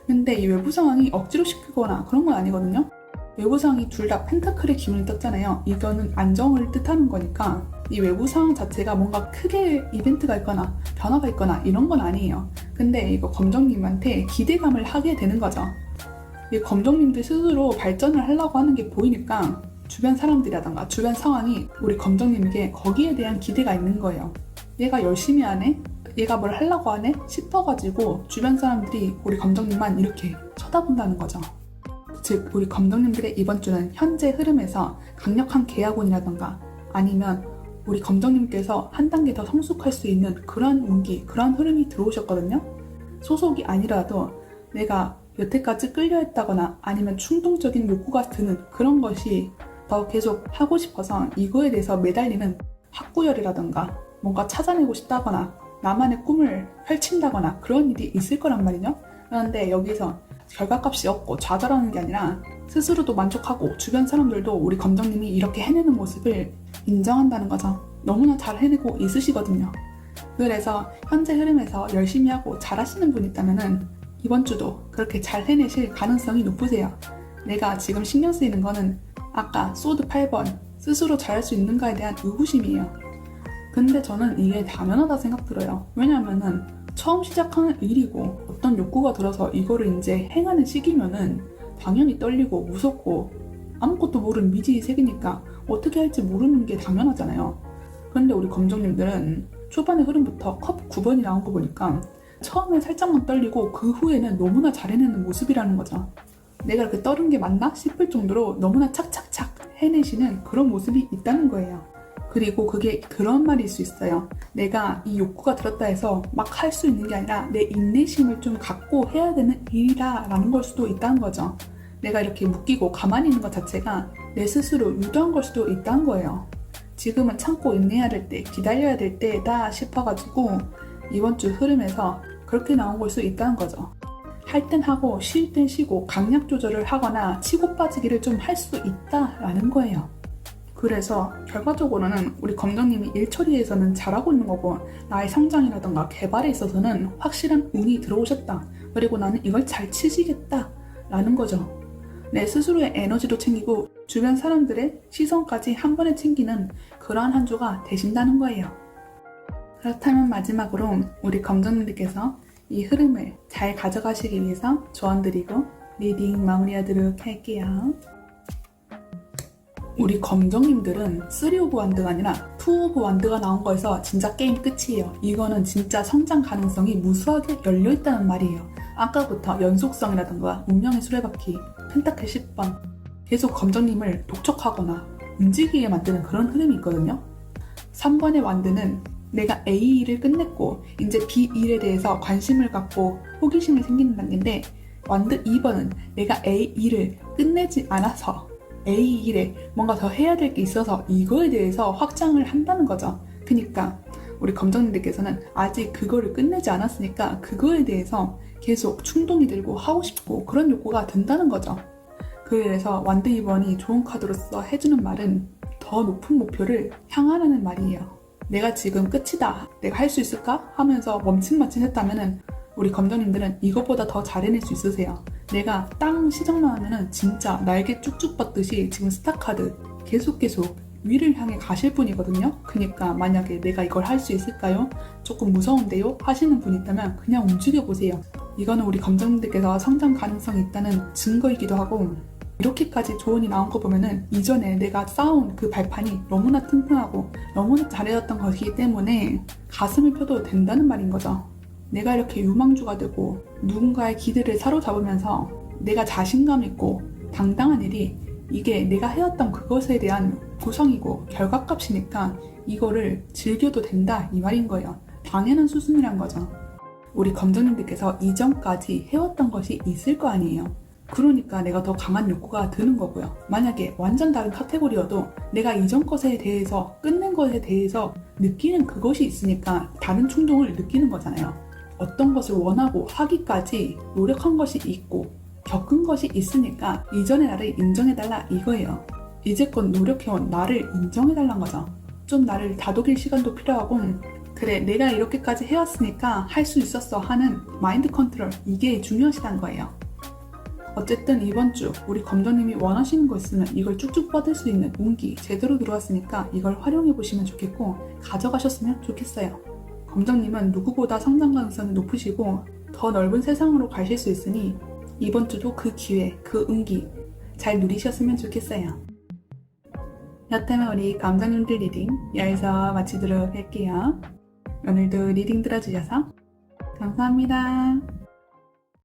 근데 이 외부 상황이 억지로 시키거나 그런 건 아니거든요. 외부 상황이 둘 다 펜타클의 기운을 떴잖아요. 이거는 안정을 뜻하는 거니까 이 외부 상황 자체가 뭔가 크게 이벤트가 있거나 변화가 있거나 이런 건 아니에요. 근데 이거 검정님한테 기대감을 하게 되는 거죠. 이 검정님들 스스로 발전을 하려고 하는 게 보이니까 주변 사람들이라던가 주변 상황이 우리 검정님에게 거기에 대한 기대가 있는 거예요. 얘가 열심히 하네? 얘가 뭘 하려고 하네? 싶어가지고 주변 사람들이 우리 검정님만 이렇게 쳐다본다는 거죠. 즉 우리 검정님들의 이번 주는 현재 흐름에서 강력한 계약운이라던가 아니면 우리 검정님께서 한 단계 더 성숙할 수 있는 그런 운기, 그런 흐름이 들어오셨거든요. 소속이 아니라도 내가 여태까지 끌려했다거나 아니면 충동적인 욕구가 드는 그런 것이 더 계속 하고 싶어서 이거에 대해서 매달리는 학구열이라던가 뭔가 찾아내고 싶다거나 나만의 꿈을 펼친다거나 그런 일이 있을 거란 말이죠. 그런데 여기서 결과값이 없고 좌절하는 게 아니라 스스로도 만족하고 주변 사람들도 우리 검정님이 이렇게 해내는 모습을 인정한다는 거죠. 너무나 잘 해내고 있으시거든요. 그래서 현재 흐름에서 열심히 하고 잘하시는 분 있다면은 이번 주도 그렇게 잘 해내실 가능성이 높으세요. 내가 지금 신경 쓰이는 거는 아까 소드 8번 스스로 잘할 수 있는가에 대한 의구심이에요. 근데 저는 이게 당연하다 생각 들어요. 왜냐면은 처음 시작하는 일이고 어떤 욕구가 들어서 이거를 이제 행하는 시기면은 당연히 떨리고 무섭고 아무것도 모르는 미지의 세계니까 어떻게 할지 모르는 게 당연하잖아요. 근데 우리 검정님들은 초반의 흐름부터 컵 9번이 나온 거 보니까 처음에 살짝만 떨리고 그 후에는 너무나 잘 해내는 모습이라는 거죠. 내가 이렇게 떨은 게 맞나 싶을 정도로 너무나 착착착 해내시는 그런 모습이 있다는 거예요. 그리고 그게 그런 말일 수 있어요. 내가 이 욕구가 들었다 해서 막 할 수 있는 게 아니라 내 인내심을 좀 갖고 해야 되는 일이다 라는 걸 수도 있다는 거죠. 내가 이렇게 묶이고 가만히 있는 것 자체가 내 스스로 유도한 걸 수도 있다는 거예요. 지금은 참고 인내해야 될 때, 기다려야 될 때다 싶어가지고 이번 주 흐름에서 그렇게 나온 걸 수 있다는 거죠. 할 땐 하고 쉴 땐 쉬고 강약 조절을 하거나 치고 빠지기를 좀 할 수 있다라는 거예요. 그래서 결과적으로는 우리 검정님이 일 처리에서는 잘하고 있는 거고 나의 성장이라던가 개발에 있어서는 확실한 운이 들어오셨다. 그리고 나는 이걸 잘 치시겠다 라는 거죠. 내 스스로의 에너지도 챙기고 주변 사람들의 시선까지 한 번에 챙기는 그러한 한 주가 되신다는 거예요. 그렇다면 마지막으로 우리 검정님들께서 이 흐름을 잘 가져가시기 위해서 조언드리고 리딩 마무리하도록 할게요. 우리 검정님들은 3 오브 완드가 아니라 2 오브 완드가 나온 거에서 진짜 게임 끝이에요. 이거는 진짜 성장 가능성이 무수하게 열려있다는 말이에요. 아까부터 연속성이라던가 운명의 수레바퀴, 펜타클 10번 계속 검정님을 독촉하거나 움직이게 만드는 그런 흐름이 있거든요. 3번의 완드는 내가 A일을 끝냈고 이제 B일에 대해서 관심을 갖고 호기심이 생기는 단계인데 완드 2번은 내가 A일을 끝내지 않아서 A일에 뭔가 더 해야 될 게 있어서 이거에 대해서 확장을 한다는 거죠. 그러니까 우리 검정님들께서는 아직 그거를 끝내지 않았으니까 그거에 대해서 계속 충동이 들고 하고 싶고 그런 욕구가 든다는 거죠. 그래서 완드 2번이 좋은 카드로서 해주는 말은 더 높은 목표를 향하라는 말이에요. 내가 지금 끝이다, 내가 할 수 있을까? 하면서 멈칫멈칫했다면은 우리 검정님들은 이것보다 더 잘해낼 수 있으세요. 내가 땅 시작만 하면은 진짜 날개 쭉쭉 뻗듯이 지금 스타카드 계속 위를 향해 가실 분이거든요. 그러니까 만약에 내가 이걸 할 수 있을까요? 조금 무서운데요? 하시는 분 있다면 그냥 움직여보세요. 이거는 우리 검정님들께서 성장 가능성이 있다는 증거이기도 하고 이렇게까지 조언이 나온 거 보면은 이전에 내가 쌓아온 그 발판이 너무나 튼튼하고 너무나 잘해왔던 것이기 때문에 가슴을 펴도 된다는 말인 거죠. 내가 이렇게 유망주가 되고 누군가의 기대를 사로잡으면서 내가 자신감 있고 당당한 일이 이게 내가 해왔던 그것에 대한 보상이고 결과값이니까 이거를 즐겨도 된다 이 말인 거예요. 당연한 수순이란 거죠. 우리 검정님들께서 이전까지 해왔던 것이 있을 거 아니에요. 그러니까 내가 더 강한 욕구가 드는 거고요. 만약에 완전 다른 카테고리여도 내가 이전 것에 대해서 끝낸 것에 대해서 느끼는 그것이 있으니까 다른 충동을 느끼는 거잖아요. 어떤 것을 원하고 하기까지 노력한 것이 있고 겪은 것이 있으니까 이전의 나를 인정해달라 이거예요. 이제껏 노력해온 나를 인정해달라는 거죠. 좀 나를 다독일 시간도 필요하고 그래 내가 이렇게까지 해왔으니까 할 수 있었어 하는 마인드 컨트롤 이게 중요하시다는 거예요. 어쨌든 이번 주 우리 검정님이 원하시는 거 있으면 이걸 쭉쭉 뻗을 수 있는 운기 제대로 들어왔으니까 이걸 활용해 보시면 좋겠고 가져가셨으면 좋겠어요. 검정님은 누구보다 성장 가능성이 높으시고 더 넓은 세상으로 가실 수 있으니 이번 주도 그 기회, 그 운기 잘 누리셨으면 좋겠어요. 여태면 우리 검정님들 리딩 여기서 마치도록 할게요. 오늘도 리딩 들어주셔서 감사합니다.